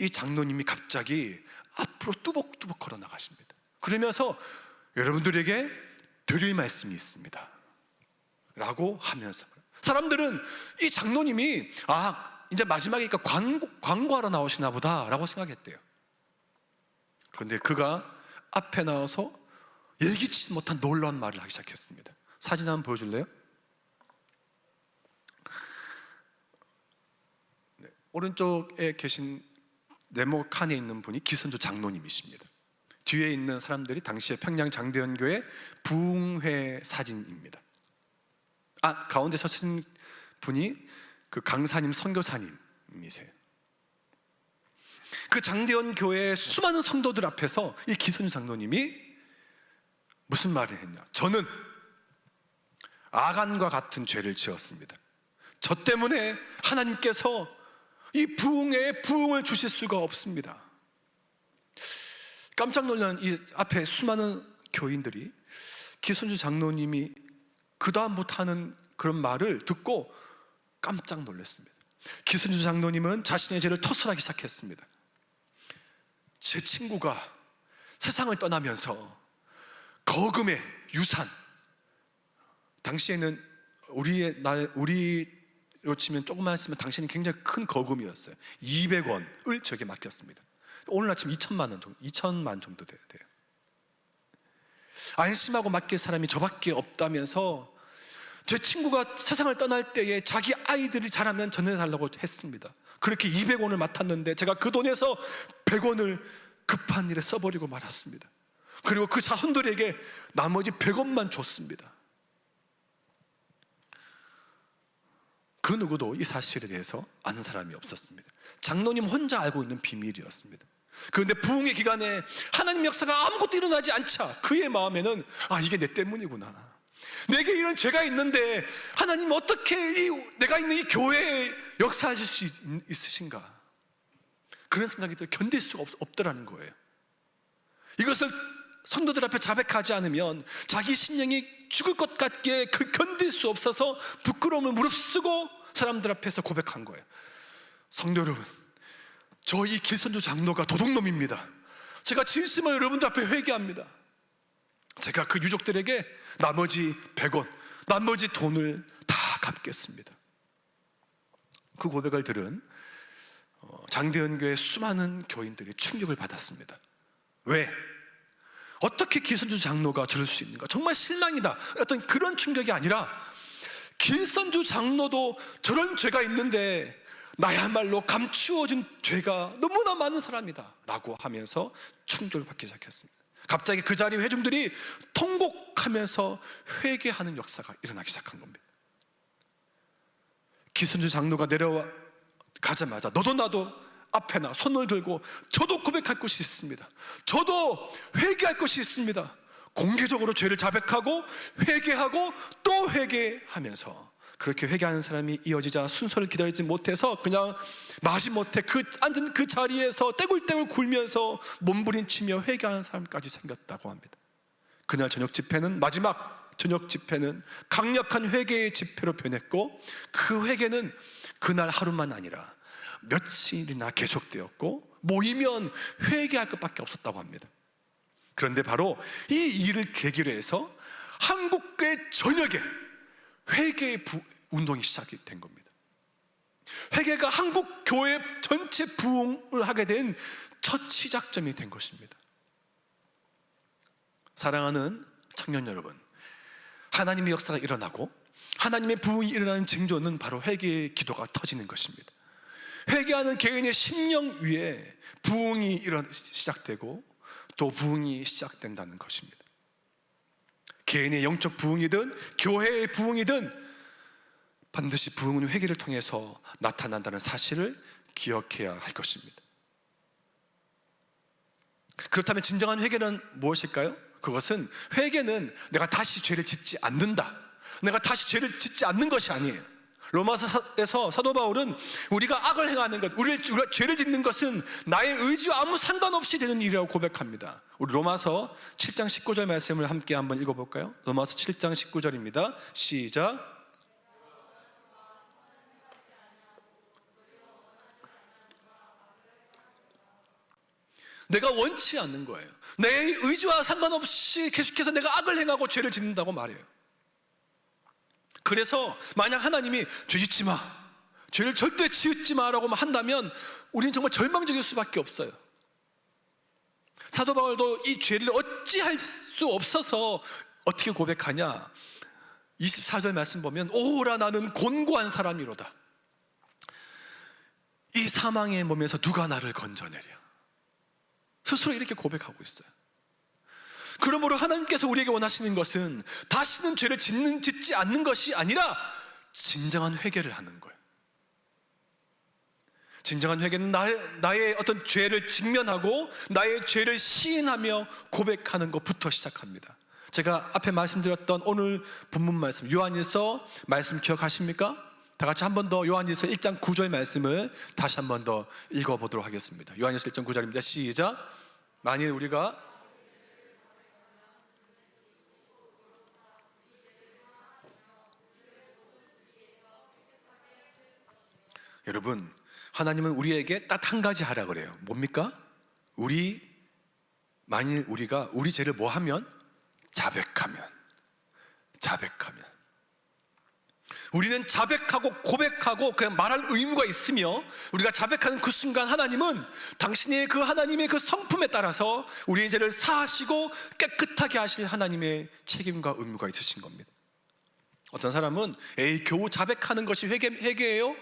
이 장로님이 갑자기 앞으로 뚜벅뚜벅 걸어 나가십니다. 그러면서 여러분들에게 드릴 말씀이 있습니다 라고 하면서, 사람들은 이 장로님이 이제 마지막이니까 광고하러 나오시나 보다 라고 생각했대요. 그런데 그가 앞에 나와서 예기치 못한 놀라운 말을 하기 시작했습니다. 사진 한번 보여줄래요? 네, 오른쪽에 계신 네모 칸에 있는 분이 기선주 장로님이십니다. 뒤에 있는 사람들이 당시에 평양 장대연교회 부흥회 사진입니다. 가운데 서신 분이 그 강사님 선교사님이세요. 그 장대연 교회의 수많은 성도들 앞에서 이 기선주 장로님이 무슨 말을 했냐? 저는 아간과 같은 죄를 지었습니다. 저 때문에 하나님께서 이 부흥회에 부흥을 주실 수가 없습니다. 깜짝 놀란 이 앞에 수많은 교인들이 기선주 장로님이 그 다음부터 하는 그런 말을 듣고 깜짝 놀랐습니다. 기선주 장로님은 자신의 죄를 토설하기 시작했습니다. 제 친구가 세상을 떠나면서 거금의 유산, 당시에는 우리로 치면 조금만 했으면 당시에는 굉장히 큰 거금이었어요. 200원을 저에게 맡겼습니다. 오늘 아침 2천만 정도 돼요. 안심하고 맡길 사람이 저밖에 없다면서 제 친구가 세상을 떠날 때에 자기 아이들이 자라면 전해달라고 했습니다. 그렇게 200원을 맡았는데 제가 그 돈에서 100원을 급한 일에 써버리고 말았습니다. 그리고 그 자손들에게 나머지 100원만 줬습니다. 그 누구도 이 사실에 대해서 아는 사람이 없었습니다. 장로님 혼자 알고 있는 비밀이었습니다. 그런데 부흥의 기간에 하나님 역사가 아무것도 일어나지 않자 그의 마음에는 이게 내 때문이구나, 내게 이런 죄가 있는데 하나님 어떻게 내가 있는 이 교회에 역사하실 수 있으신가, 그런 생각이 견딜 수가 없더라는 거예요. 이것을 성도들 앞에 자백하지 않으면 자기 심령이 죽을 것 같기에 견딜 수 없어서 부끄러움을 무릅쓰고 사람들 앞에서 고백한 거예요. 성도 여러분, 저 이 길선주 장로가 도둑놈입니다. 제가 진심으로 여러분들 앞에 회개합니다. 제가 그 유족들에게 나머지 100원, 나머지 돈을 다 갚겠습니다. 그 고백을 들은 장대연교회 수많은 교인들이 충격을 받았습니다. 왜? 어떻게 길선주 장로가 저럴 수 있는가? 정말 실망이다. 어떤 그런 충격이 아니라 길선주 장로도 저런 죄가 있는데 나야말로 감추어진 죄가 너무나 많은 사람이다 라고 하면서 충격을 받기 시작했습니다. 갑자기 그 자리 회중들이 통곡하면서 회개하는 역사가 일어나기 시작한 겁니다. 길선주 장로가 내려가자마자 너도 나도 앞에 나 손을 들고 저도 고백할 것이 있습니다, 저도 회개할 것이 있습니다, 공개적으로 죄를 자백하고 회개하고 또 회개하면서, 그렇게 회개하는 사람이 이어지자 순서를 기다리지 못해서 그냥 마지못해 앉은 그 자리에서 떼굴떼굴 굴면서 몸부림치며 회개하는 사람까지 생겼다고 합니다. 그날 마지막 저녁 집회는 강력한 회개의 집회로 변했고, 그 회개는 그날 하루만 아니라 며칠이나 계속되었고 모이면 회개할 것밖에 없었다고 합니다. 그런데 바로 이 일을 계기로 해서 한국교회 전역에 회개의 운동이 시작이 된 겁니다. 회개가 한국 교회 전체 부흥을 하게 된 첫 시작점이 된 것입니다. 사랑하는 청년 여러분, 하나님의 역사가 일어나고 하나님의 부흥이 일어나는 징조는 바로 회개의 기도가 터지는 것입니다. 회개하는 개인의 심령 위에 부흥이 시작되고 또 부흥이 시작된다는 것입니다. 개인의 영적 부흥이든 교회의 부흥이든 반드시 부흥은 회개를 통해서 나타난다는 사실을 기억해야 할 것입니다. 그렇다면 진정한 회개는 무엇일까요? 그것은, 회개는 내가 다시 죄를 짓지 않는다, 내가 다시 죄를 짓지 않는 것이 아니에요. 로마서에서 사도 바울은 우리가 악을 행하는 것, 우리가 죄를 짓는 것은 나의 의지와 아무 상관없이 되는 일이라고 고백합니다. 우리 로마서 7장 19절 말씀을 함께 한번 읽어볼까요? 로마서 7장 19절입니다. 시작. 내가 원치 않는 거예요. 내 의지와 상관없이 계속해서 내가 악을 행하고 죄를 짓는다고 말해요. 그래서 만약 하나님이 죄 짓지 마, 죄를 절대 지으지 마라고 한다면 우리는 정말 절망적일 수밖에 없어요. 사도 바울도 이 죄를 어찌할 수 없어서 어떻게 고백하냐, 24절 말씀 보면 오라 나는 곤고한 사람이로다. 이 사망의 몸에서 누가 나를 건져내랴. 스스로 이렇게 고백하고 있어요. 그러므로 하나님께서 우리에게 원하시는 것은 다시는 죄를 짓지 않는 것이 아니라 진정한 회개를 하는 거예요. 진정한 회개는 나의 어떤 죄를 직면하고 나의 죄를 시인하며 고백하는 것부터 시작합니다. 제가 앞에 말씀드렸던 오늘 본문 말씀, 요한일서 말씀 기억하십니까? 다 같이 한 번 더 요한일서 1장 9절 말씀을 다시 한 번 더 읽어보도록 하겠습니다. 요한일서 1장 9절입니다. 시작. 만일 우리가 여러분, 하나님은 우리에게 딱 한 가지 하라 그래요. 뭡니까? 만일 우리가 우리 죄를 뭐 하면? 자백하면. 우리는 자백하고 고백하고 그냥 말할 의무가 있으며, 우리가 자백하는 그 순간 하나님은 당신의 그 하나님의 그 성품에 따라서 우리의 죄를 사하시고 깨끗하게 하실 하나님의 책임과 의무가 있으신 겁니다. 어떤 사람은 겨우 자백하는 것이 회개예요?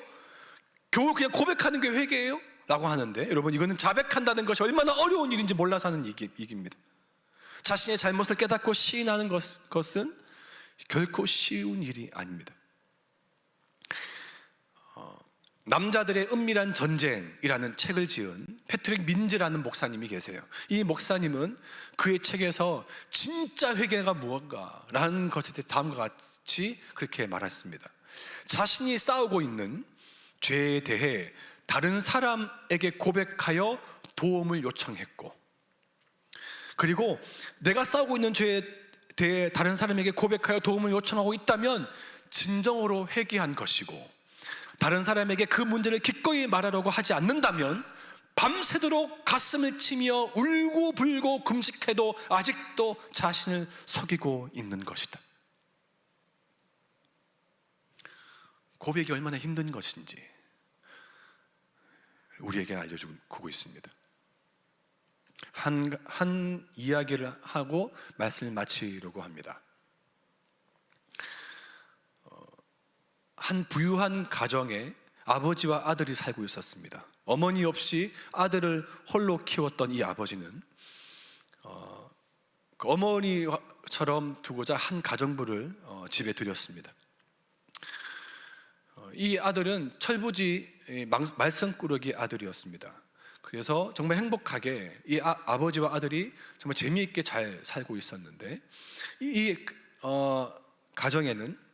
겨우 그냥 고백하는 게 회개예요? 라고 하는데, 여러분, 이거는 자백한다는 것이 얼마나 어려운 일인지 몰라서 하는 얘기입니다. 자신의 잘못을 깨닫고 시인하는 것은 결코 쉬운 일이 아닙니다. 남자들의 은밀한 전쟁이라는 책을 지은 패트릭 민즈라는 목사님이 계세요. 이 목사님은 그의 책에서 진짜 회개가 무언가라는 것에 대해 다음과 같이 그렇게 말했습니다. 자신이 싸우고 있는 죄에 대해 다른 사람에게 고백하여 도움을 요청했고, 그리고 내가 싸우고 있는 죄에 대해 다른 사람에게 고백하여 도움을 요청하고 있다면 진정으로 회개한 것이고, 다른 사람에게 그 문제를 기꺼이 말하려고 하지 않는다면 밤새도록 가슴을 치며 울고불고 금식해도 아직도 자신을 속이고 있는 것이다. 고백이 얼마나 힘든 것인지 우리에게 알려주고 있습니다. 한 이야기를 하고 말씀을 마치려고 합니다. 한 부유한 가정에 아버지와 아들이 살고 있었습니다. 어머니 없이 아들을 홀로 키웠던 이 아버지는 그 어머니처럼 두고자 한 가정부를 집에 들였습니다. 이 아들은 철부지 말썽꾸러기 아들이었습니다. 그래서 정말 행복하게 이 아버지와 아들이 정말 재미있게 잘 살고 있었는데, 이 가정에는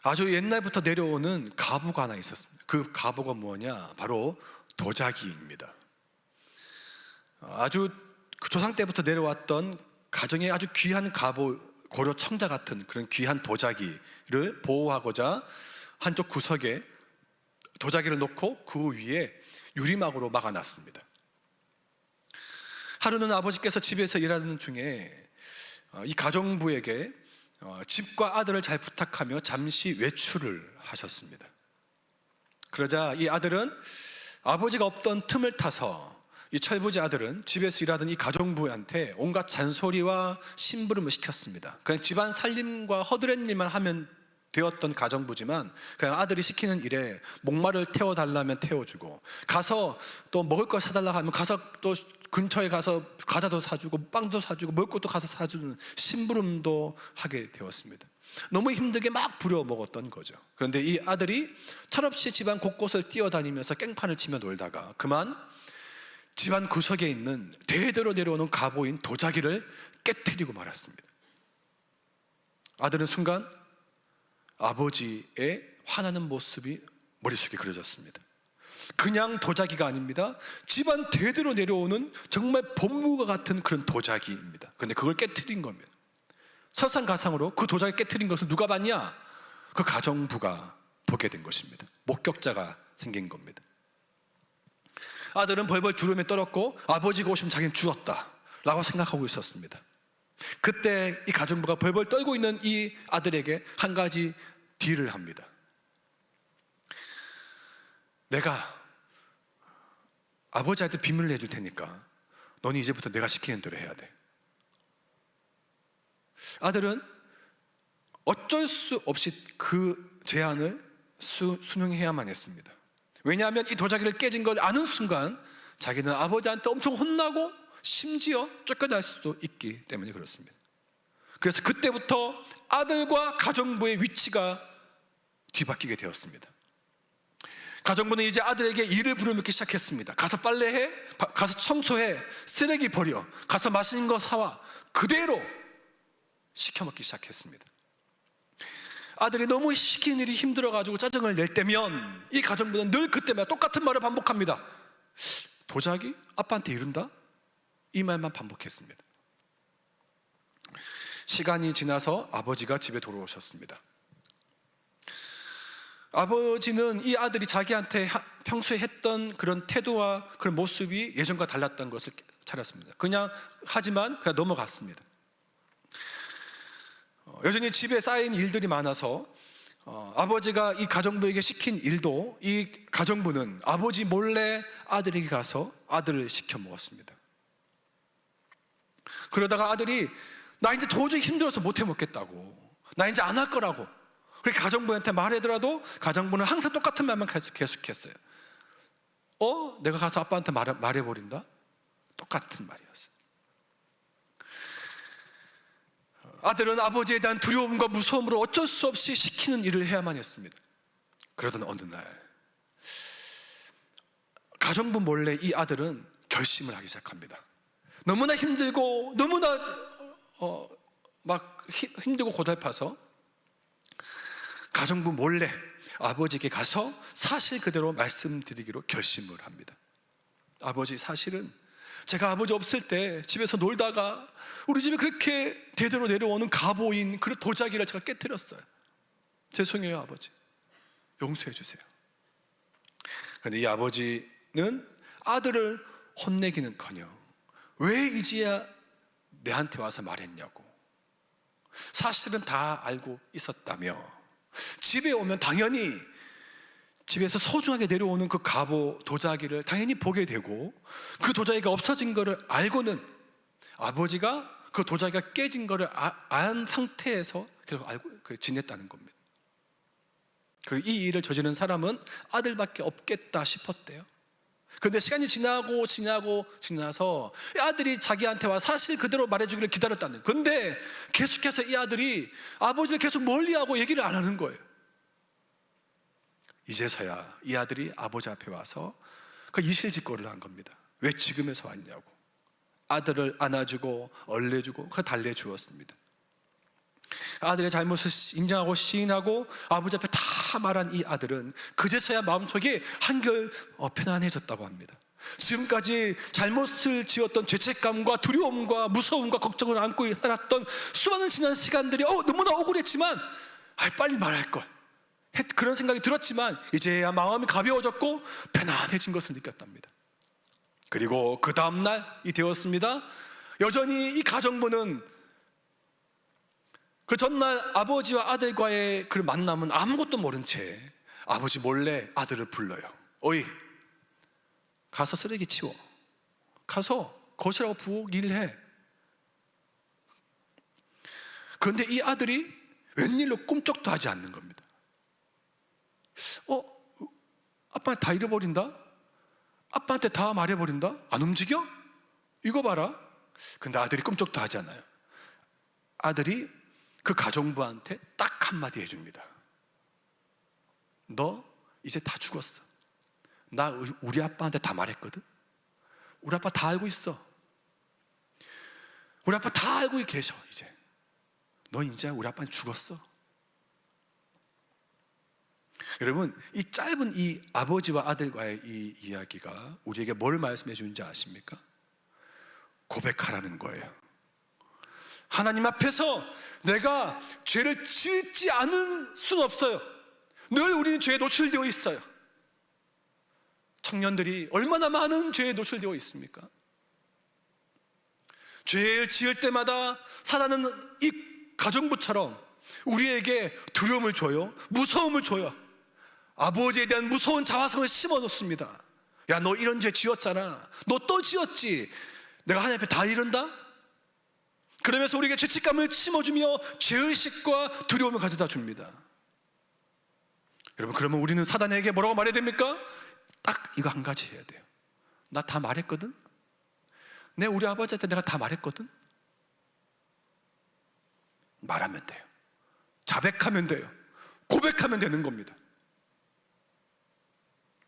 아주 옛날부터 내려오는 가부가 하나 있었습니다. 그 가부가 뭐냐? 바로 도자기입니다. 아주 그 조상 때부터 내려왔던 가정의 아주 귀한 가부, 고려 청자 같은 그런 귀한 도자기를 보호하고자 한쪽 구석에 도자기를 놓고 그 위에 유리막으로 막아놨습니다. 하루는 아버지께서 집에서 일하는 중에 이 가정부에게 집과 아들을 잘 부탁하며 잠시 외출을 하셨습니다. 그러자 이 아들은 아버지가 없던 틈을 타서, 이 철부지 아들은 집에서 일하던 이 가정부한테 온갖 잔소리와 심부름을 시켰습니다. 그냥 집안 살림과 허드렛 일만 하면 되었던 가정부지만, 그냥 아들이 시키는 일에 목마를 태워달라면 태워주고, 가서 또 먹을 걸 사달라고 하면 가서 또 근처에 가서 과자도 사주고 빵도 사주고 먹을 것도 가서 사주는 심부름도 하게 되었습니다. 너무 힘들게 막 부려먹었던 거죠. 그런데 이 아들이 철없이 집안 곳곳을 뛰어다니면서 깽판을 치며 놀다가 그만 집안 구석에 있는 대대로 내려오는 가보인 도자기를 깨트리고 말았습니다. 아들은 순간 아버지의 화나는 모습이 머릿속에 그려졌습니다. 그냥 도자기가 아닙니다. 집안 대대로 내려오는 정말 법무가 같은 그런 도자기입니다. 그런데 그걸 깨트린 겁니다. 설상가상으로 그 도자기 깨트린 것을 누가 봤냐? 그 가정부가 보게 된 것입니다. 목격자가 생긴 겁니다. 아들은 벌벌 두려움에 떨었고 아버지가 오시면 자기는 죽었다 라고 생각하고 있었습니다. 그때 이 가정부가 벌벌 떨고 있는 이 아들에게 한 가지 딜을 합니다. 내가 아버지한테 비밀을 해줄 테니까 너는 이제부터 내가 시키는 대로 해야 돼. 아들은 어쩔 수 없이 그 제안을 순응해야만 했습니다. 왜냐하면 이 도자기를 깨진 걸 아는 순간 자기는 아버지한테 엄청 혼나고 심지어 쫓겨날 수도 있기 때문에 그렇습니다. 그래서 그때부터 아들과 가정부의 위치가 뒤바뀌게 되었습니다. 가정부는 이제 아들에게 일을 부려먹기 시작했습니다. 가서 빨래해, 가서 청소해, 쓰레기 버려, 가서 맛있는 거 사와, 그대로 시켜먹기 시작했습니다. 아들이 너무 시키는 일이 힘들어가지고 짜증을 낼 때면 이 가정부는 늘 그때마다 똑같은 말을 반복합니다. 도자기? 아빠한테 이른다? 이 말만 반복했습니다. 시간이 지나서 아버지가 집에 돌아오셨습니다. 아버지는 이 아들이 자기한테 평소에 했던 그런 태도와 그런 모습이 예전과 달랐던 것을 찾았습니다. 하지만 그냥 넘어갔습니다. 여전히 집에 쌓인 일들이 많아서 아버지가 이 가정부에게 시킨 일도 이 가정부는 아버지 몰래 아들에게 가서 아들을 시켜 먹었습니다. 그러다가 아들이 나 이제 도저히 힘들어서 못해 먹겠다고, 나 이제 안 할 거라고 그렇게 가정부한테 말하더라도 가정부는 항상 똑같은 말만 계속했어요. 내가 가서 아빠한테 말해버린다? 똑같은 말이었어요. 아들은 아버지에 대한 두려움과 무서움으로 어쩔 수 없이 시키는 일을 해야만 했습니다. 그러던 어느 날 가정부 몰래 이 아들은 결심을 하기 시작합니다. 너무나 힘들고 너무나 힘들고 고달파서 가정부 몰래 아버지에게 가서 사실 그대로 말씀드리기로 결심을 합니다. 아버지, 사실은 제가 아버지 없을 때 집에서 놀다가 우리 집에 그렇게 대대로 내려오는 가보인 그 도자기를 제가 깨뜨렸어요. 죄송해요 아버지, 용서해 주세요. 그런데 이 아버지는 아들을 혼내기는커녕 왜 이제야 내한테 와서 말했냐고, 사실은 다 알고 있었다며 집에 오면 당연히 집에서 소중하게 내려오는 그 갑오 도자기를 당연히 보게 되고 그 도자기가 없어진 것을 알고는 아버지가 그 도자기가 깨진 것을 안 상태에서 계속 알고 지냈다는 겁니다. 그리고 이 일을 저지른 사람은 아들밖에 없겠다 싶었대요. 그런데 시간이 지나서 아들이 자기한테 와 사실 그대로 말해주기를 기다렸다는. 그런데 계속해서 이 아들이 아버지를 계속 멀리하고 얘기를 안 하는 거예요. 이제서야 이 아들이 아버지 앞에 와서 그 이실직고를 한 겁니다. 왜 지금에서 왔냐고. 아들을 안아주고 얼레주고 달래주었습니다. 아들의 잘못을 인정하고 시인하고 아버지 앞에 다 말한 이 아들은 그제서야 마음속이 한결 편안해졌다고 합니다. 지금까지 잘못을 지었던 죄책감과 두려움과 무서움과 걱정을 안고 살았던 수많은 지난 시간들이 너무나 억울했지만 빨리 말할 걸 그런 생각이 들었지만 이제야 마음이 가벼워졌고 편안해진 것을 느꼈답니다. 그리고 그 다음날이 되었습니다. 여전히 이 가정부는 그 전날 아버지와 아들과의 그 만남은 아무것도 모른 채 아버지 몰래 아들을 불러요. 어이, 가서 쓰레기 치워. 가서 거실하고 부엌 일해. 그런데 이 아들이 웬일로 꿈쩍도 하지 않는 겁니다. 아빠한테 다 잃어버린다? 아빠한테 다 말해버린다? 안 움직여? 이거 봐라. 근데 아들이 꿈쩍도 하지 않아요. 아들이 그 가정부한테 딱 한마디 해줍니다. 너 이제 다 죽었어. 나 우리 아빠한테 다 말했거든. 우리 아빠 다 알고 있어. 우리 아빠 다 알고 계셔. 이제 넌 이제 우리 아빠는 죽었어. 여러분, 이 짧은 이 아버지와 아들과의 이 이야기가 우리에게 뭘 말씀해 주는지 아십니까? 고백하라는 거예요. 하나님 앞에서 내가 죄를 짓지 않을 수는 없어요. 늘 우리는 죄에 노출되어 있어요. 청년들이 얼마나 많은 죄에 노출되어 있습니까? 죄를 지을 때마다 사단은 이 가정부처럼 우리에게 두려움을 줘요. 무서움을 줘요. 아버지에 대한 무서운 자화성을 심어놓습니다. 야, 너 이런 죄 지었잖아. 너 또 지었지. 내가 하나님 앞에 다 이른다? 그러면서 우리에게 죄책감을 심어주며 죄의식과 두려움을 가져다 줍니다. 여러분, 그러면 우리는 사단에게 뭐라고 말해야 됩니까? 딱 이거 한 가지 해야 돼요. 나 다 말했거든? 우리 아버지한테 내가 다 말했거든? 말하면 돼요. 자백하면 돼요. 고백하면 되는 겁니다.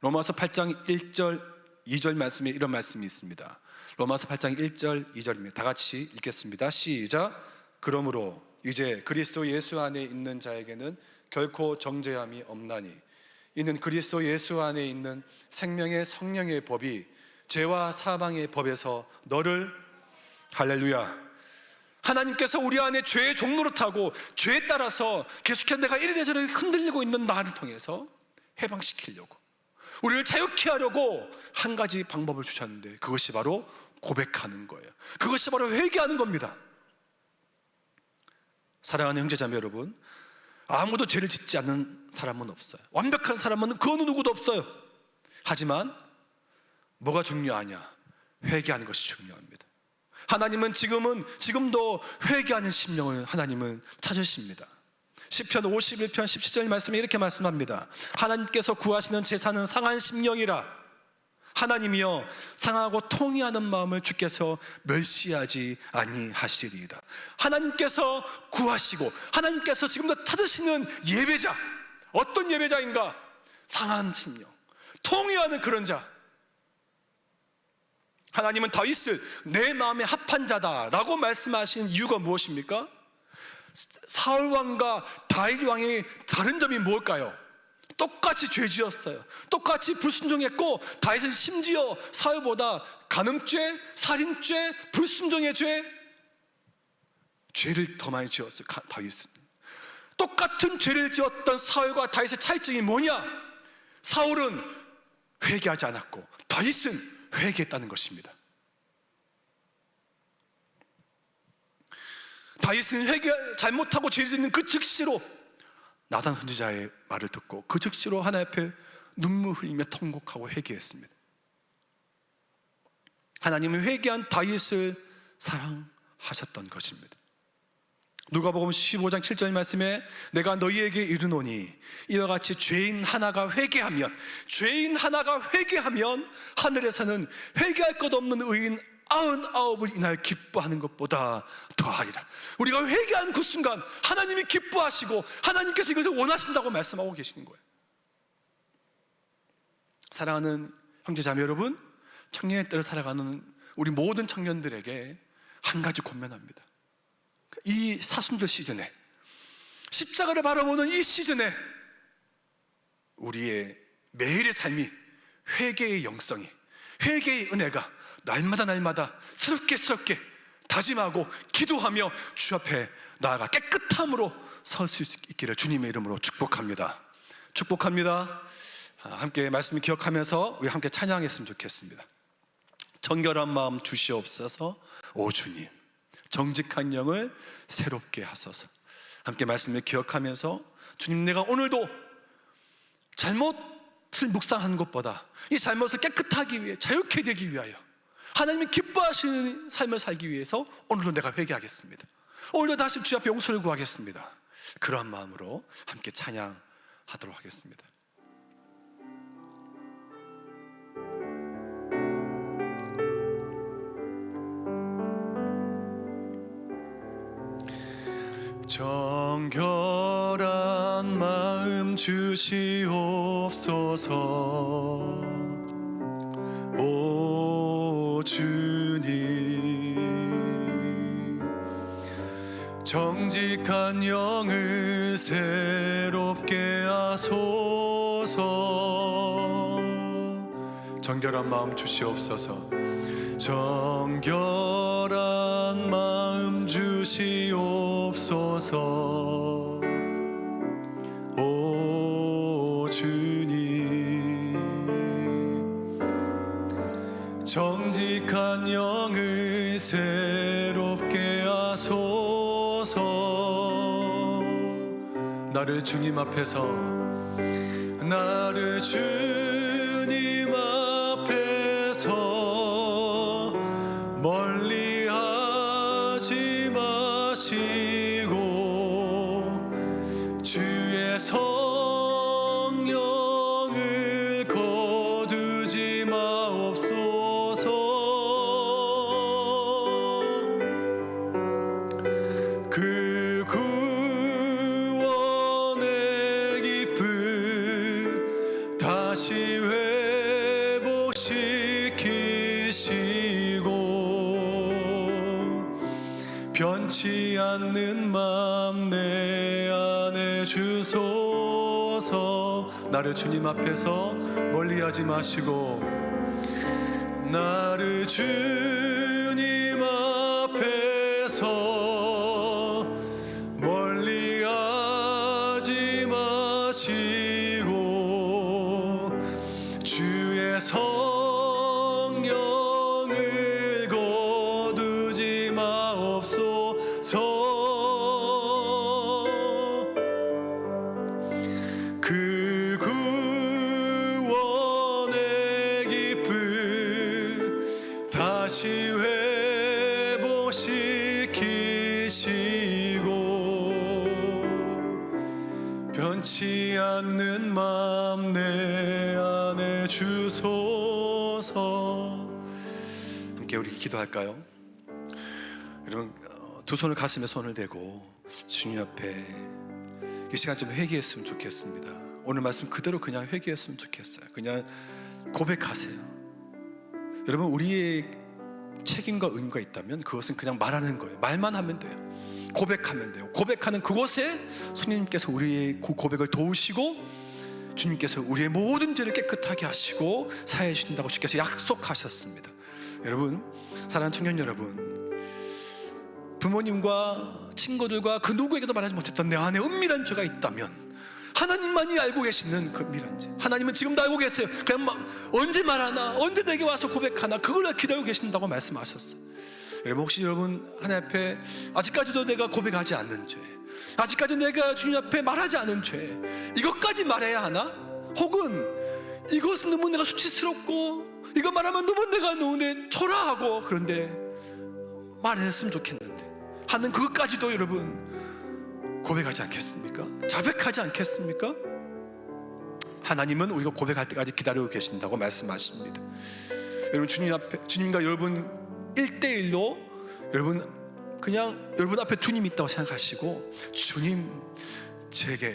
로마서 8장 1절 2절 말씀에 이런 말씀이 있습니다. 로마서 8장 1절 2절입니다. 다 같이 읽겠습니다. 시작. 그러므로 이제 그리스도 예수 안에 있는 자에게는 결코 정죄함이 없나니 이는 그리스도 예수 안에 있는 생명의 성령의 법이 죄와 사망의 법에서 너를, 할렐루야, 하나님께서 우리 안에 죄의 종노릇하고 죄에 따라서 계속해서 내가 이래저래 흔들리고 있는 나를 통해서 해방시키려고, 우리를 자유케 하려고 한 가지 방법을 주셨는데 그것이 바로 고백하는 거예요. 그것이 바로 회개하는 겁니다. 사랑하는 형제자매 여러분, 아무도 죄를 짓지 않는 사람은 없어요. 완벽한 사람은 그 어느 누구도 없어요. 하지만 뭐가 중요하냐? 회개하는 것이 중요합니다. 하나님은 지금도 회개하는 심령을 하나님은 찾으십니다. 시편 51편 17절 말씀에 이렇게 말씀합니다. 하나님께서 구하시는 제사는 상한 심령이라. 하나님이여 상하고 통회하는 마음을 주께서 멸시하지 아니하시리이다. 하나님께서 구하시고 하나님께서 지금도 찾으시는 예배자, 어떤 예배자인가? 상한 심령, 통회하는 그런 자. 하나님은 다윗을 내 마음에 합한 자다라고 말씀하신 이유가 무엇입니까? 사울 왕과 다윗 왕의 다른 점이 뭘까요? 똑같이 죄 지었어요. 똑같이 불순종했고, 다윗은 심지어 사울보다 간음죄, 살인죄, 불순종의 죄를 더 많이 지었어요. 다윗은. 똑같은 죄를 지었던 사울과 다윗의 차이점이 뭐냐? 사울은 회개하지 않았고 다윗은 회개했다는 것입니다. 다윗은 회개 잘못하고 죄 짓는 그 즉시로 나단 선지자의 말을 듣고 그 즉시로 하나님 앞에 눈물 흘리며 통곡하고 회개했습니다. 하나님은 회개한 다윗을 사랑하셨던 것입니다. 누가복음 15장 7절 말씀에 내가 너희에게 이르노니 이와 같이 죄인 하나가 회개하면 하늘에서는 회개할 것 없는 의인 99을 인하여 기뻐하는 것보다 더하리라. 우리가 회개하는 그 순간 하나님이 기뻐하시고 하나님께서 이것을 원하신다고 말씀하고 계시는 거예요. 사랑하는 형제자매 여러분, 청년의 때를 살아가는 우리 모든 청년들에게 한 가지 권면합니다. 이 사순절 시즌에, 십자가를 바라보는 이 시즌에 우리의 매일의 삶이 회개의 영성이, 회개의 은혜가 날마다 새롭게 다짐하고 기도하며 주 앞에 나아가 깨끗함으로 설 수 있기를 주님의 이름으로 축복합니다. 함께 말씀 기억하면서 우리 함께 찬양했으면 좋겠습니다. 정결한 마음 주시옵소서. 오 주님, 정직한 영을 새롭게 하소서. 함께 말씀을 기억하면서 주님, 내가 오늘도 잘못을 묵상하는 것보다 이 잘못을 깨끗하기 위해, 자유케 되기 위하여, 하나님이 기뻐하시는 삶을 살기 위해서 오늘도 내가 회개하겠습니다. 오늘도 다시 주 앞에 용서를 구하겠습니다. 그러한 마음으로 함께 찬양하도록 하겠습니다. 정결한 마음 주시옵소서. 오 주님, 정직한 영을 새롭게 하소서. 주시옵소서. 정결한 마음 주시옵소서. 정결한 마음 주시옵소서. 오 주님, 정직한 영을 새롭게 하소서. 나를 주님 앞에서, 나를 주님 앞에서 멀리하지 마시고 주의 성령을 거두지 마옵소서. 그 구원의 기쁨 다시 회복시키시고 변치 않는 맘 내 안에 주소서. 나를 주님 앞에서 멀리하지 마시고, 나를 주님 앞에서 멀리하지 마시고 주의 성령을 거두지 마옵소서. 그 구원의 기쁨 다시 회복시키시고 변치 않는 맘 내 안에 주소서. 함께 우리 기도할까요? 여러분, 두 손을 가슴에 손을 대고 주님 앞에 이 시간 좀 회개했으면 좋겠습니다. 오늘 말씀 그대로 그냥 회개했으면 좋겠어요. 그냥 고백하세요. 여러분, 우리의 책임과 의무가 있다면 그것은 그냥 말하는 거예요. 말만 하면 돼요. 고백하면 돼요. 고백하는 그곳에 성령님께서 우리의 고백을 도우시고 주님께서 우리의 모든 죄를 깨끗하게 하시고 사해 주신다고 주께서 약속하셨습니다. 여러분, 사랑하는 청년 여러분, 부모님과 친구들과 그 누구에게도 말하지 못했던 내 안에 은밀한 죄가 있다면 하나님만이 알고 계시는 그 은밀한 죄, 하나님은 지금도 알고 계세요. 그냥 언제 말하나, 언제 내게 와서 고백하나, 그걸 기다리고 계신다고 말씀하셨어요. 여러분, 혹시 여러분 하나님 앞에 아직까지도 내가 고백하지 않는 죄, 아직까지 내가 주님 앞에 말하지 않은 죄, 이것까지 말해야 하나? 혹은 이것은 너무 내가 수치스럽고 이거 말하면 너무 내가 너무 초라하고 그런데 말했으면 좋겠는데 하는 그것까지도 여러분 고백하지 않겠습니까? 자백하지 않겠습니까? 하나님은 우리가 고백할 때까지 기다리고 계신다고 말씀하십니다. 여러분, 주님 앞에, 주님과 여러분 1대1로 여러분 그냥 여러분 앞에 주님이 있다고 생각하시고, 주님, 제게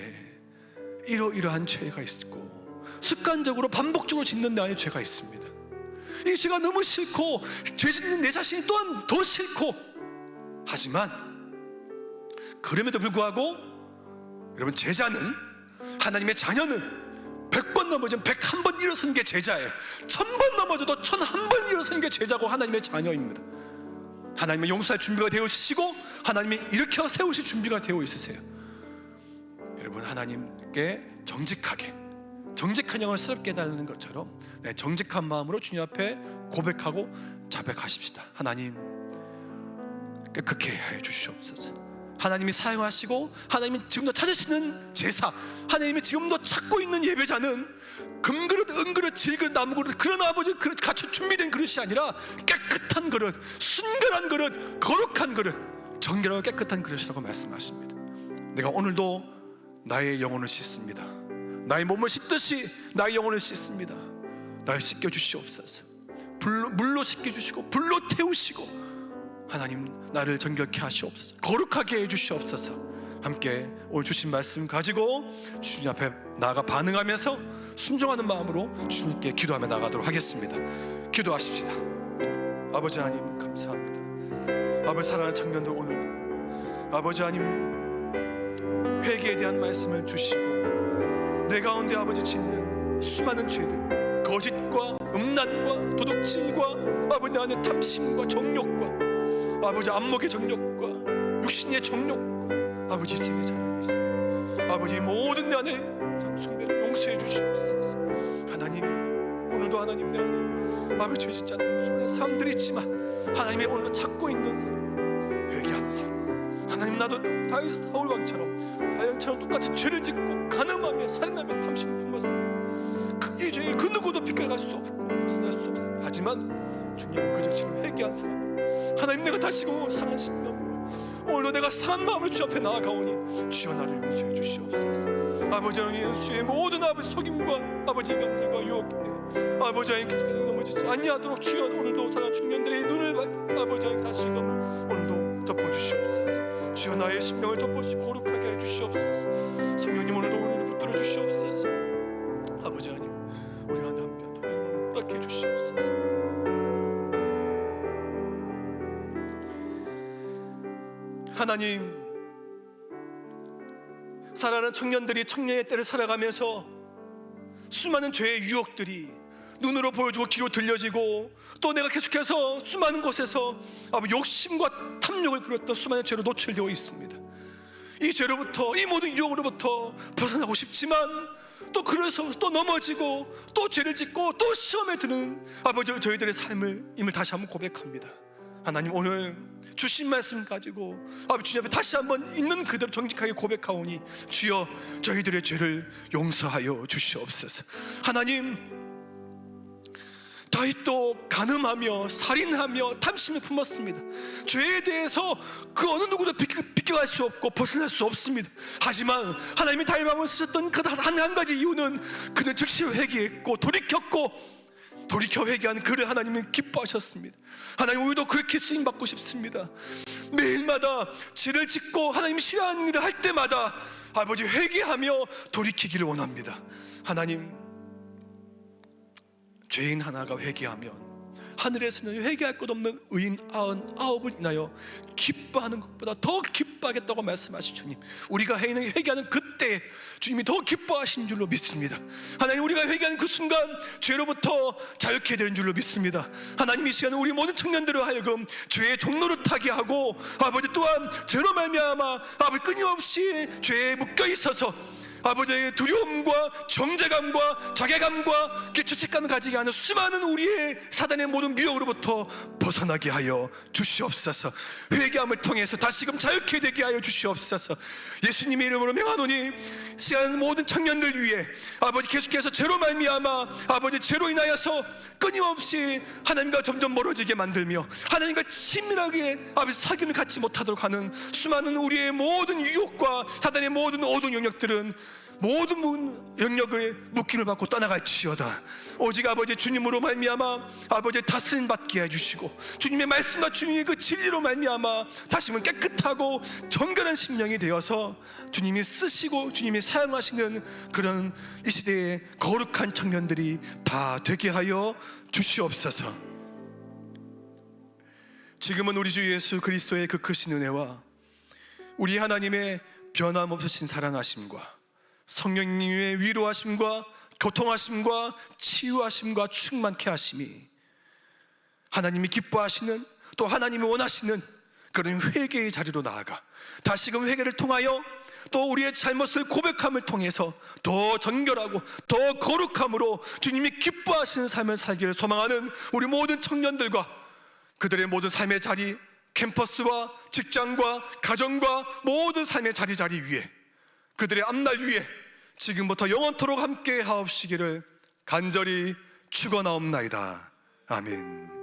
이러이러한 죄가 있고 습관적으로 반복적으로 짓는 내 안에 죄가 있습니다. 이 죄가 너무 싫고 죄 짓는 내 자신이 또한 더 싫고, 하지만 그럼에도 불구하고 여러분, 제자는, 하나님의 자녀는 100번 넘어지면 101번 일어서는 게 제자예요. 1000번 넘어져도 1001번 일어서는 게 제자고 하나님의 자녀입니다. 하나님의 용서할 준비가 되어 있으시고 하나님이 일으켜 세우실 준비가 되어 있으세요. 여러분, 하나님께 정직하게, 정직한 영을 새롭게 해달라는 것처럼 정직한 마음으로 주님 앞에 고백하고 자백하십시다. 하나님, 깨끗게 해 주시옵소서. 하나님이 사용하시고 하나님이 지금도 찾으시는 제사, 하나님이 지금도 찾고 있는 예배자는 금그릇, 은그릇, 질그릇, 나무그릇, 그런 아버지 그릇 갖춰 준비된 그릇이 아니라 깨끗한 그릇, 순결한 그릇, 거룩한 그릇, 정결하고 깨끗한 그릇이라고 말씀하십니다. 내가 오늘도 나의 영혼을 씻습니다. 나의 몸을 씻듯이 나의 영혼을 씻습니다. 나를 씻겨주시옵소서. 물로 씻겨주시고 불로 태우시고 하나님, 나를 정결케 하시옵소서. 거룩하게 해주시옵소서. 함께 오늘 주신 말씀 가지고 주님 앞에 나아가 반응하면서 순종하는 마음으로 주님께 기도하며 나가도록 하겠습니다. 기도하십시다. 아버지 하나님, 감사합니다. 아버지, 사랑하는 청년들, 오늘 아버지 하나님 회개에 대한 말씀을 주시고 내 가운데 아버지 짓는 수많은 죄들, 거짓과 음란과 도둑질과 아버지 내 안에 탐심과 정욕과 아버지 안목의 정욕과 육신의 정욕과 아버지 생의 자랑이 있습니다. 아버지 모든 내 안에 숭배를 용서해 주시옵소서. 하나님, 오늘도 하나님 내 안에 아버지 죄 짓지 않는 사람들이 있지만 하나님의 오늘도 찾고 있는 사람, 회개하는 사람, 하나님 나도 다윗 사울 왕처럼 똑같이 죄를 짓고 간음하며 살인하며 탐심 품었습니다. 이 죄에 그 누구도 비껴갈 수 없고 벗어날 수 없습니다. 하지만 중요한 그 정신을 회개한 사람이 하나님, 내가 다시금 상한 심령으로 오늘도 내가 상한 마음으로 주 앞에 나아가오니 주여 나를 용서해 주시옵소서. 아버지 하나님, 주의 모든 아버지 속임과 아버지 간섭과 유혹에 아버지 하나님 계속해서 넘어지지 아니하도록 주여 오늘도 사랑 중년들의 눈을 아버지 하나님 다시금 오늘도 덮어주시옵소서. 주여 나의 심령을 덮어주시고 거룩하게 해주시옵소서. 성령님 오늘도 우리를 붙들어 주시옵소서. 아버지 하나님, 우리와 함께 동행하며 허락해 주시옵소서. 하나님, 사랑하는 청년들이 청년의 때를 살아가면서 수많은 죄의 유혹들이 눈으로 보여주고 귀로 들려지고 또 내가 계속해서 수많은 곳에서 욕심과 탐욕을 부렸던 수많은 죄로 노출되어 있습니다. 이 죄로부터, 이 모든 유혹으로부터 벗어나고 싶지만 또 그래서 또 넘어지고 또 죄를 짓고 또 시험에 드는 아버지 저희들의 삶을 임을 다시 한번 고백합니다. 하나님, 오늘 주신 말씀 가지고 아버지 주님 앞에 다시 한번 있는 그대로 정직하게 고백하오니 주여 저희들의 죄를 용서하여 주시옵소서. 하나님, 다윗도 간음하며 살인하며 탐심을 품었습니다. 죄에 대해서 그 어느 누구도 비껴갈 수 없고 벗어날 수 없습니다. 하지만 하나님이 다윗 마음을 쓰셨던 그 한 가지 이유는 그는 즉시 회개했고 돌이켜 회개한 그를 하나님은 기뻐하셨습니다. 하나님, 우리도 그렇게 쓰임받고 싶습니다. 매일마다 죄를 짓고 하나님 싫어하는 일을 할 때마다 아버지 회개하며 돌이키기를 원합니다. 하나님, 죄인 하나가 회개하면 하늘에서는 회개할 것 없는 의인 99을 인하여 기뻐하는 것보다 더 기뻐하겠다고 말씀하신 주님, 우리가 회개하는 그때 주님이 더 기뻐하신 줄로 믿습니다. 하나님, 우리가 회개하는 그 순간 죄로부터 자유케 되는 줄로 믿습니다. 하나님, 이 시간에 우리 모든 청년들을 하여금 죄의 종로를 타게 하고 아버지 또한 죄로 말미암아 아버지 끊임없이 죄에 묶여 있어서 아버지의 두려움과 정죄감과 자괴감과 죄책감을 가지게 하는 수많은 우리의 사단의 모든 미혹으로부터 벗어나게 하여 주시옵소서. 회개함을 통해서 다시금 자유케 되게 하여 주시옵소서. 예수님의 이름으로 명하노니 시간 모든 청년들 위해 아버지 계속해서 죄로 말미암아 아버지 죄로 인하여서 끊임없이 하나님과 점점 멀어지게 만들며 하나님과 친밀하게 아버지 사귐을 갖지 못하도록 하는 수많은 우리의 모든 유혹과 사단의 모든 어두운 영역들은 모든 영역을 묶임을 받고 떠나갈지어다. 오직 아버지 주님으로 말미암아 아버지 다스림 받게 해주시고 주님의 말씀과 주님의 그 진리로 말미암아 다시금 깨끗하고 정결한 심령이 되어서 주님이 쓰시고 주님이 사용하시는 그런 이 시대의 거룩한 청년들이 다 되게 하여 주시옵소서. 지금은 우리 주 예수 그리스도의 그 크신 은혜와 우리 하나님의 변함없으신 사랑하심과 성령님의 위로하심과 교통하심과 치유하심과 충만케 하심이 하나님이 기뻐하시는 또 하나님이 원하시는 그런 회개의 자리로 나아가 다시금 회개를 통하여 또 우리의 잘못을 고백함을 통해서 더 정결하고 더 거룩함으로 주님이 기뻐하시는 삶을 살기를 소망하는 우리 모든 청년들과 그들의 모든 삶의 자리, 캠퍼스와 직장과 가정과 모든 삶의 자리 위에 그들의 앞날 위에 지금부터 영원토록 함께 하옵시기를 간절히 축원하옵나이다. 아멘.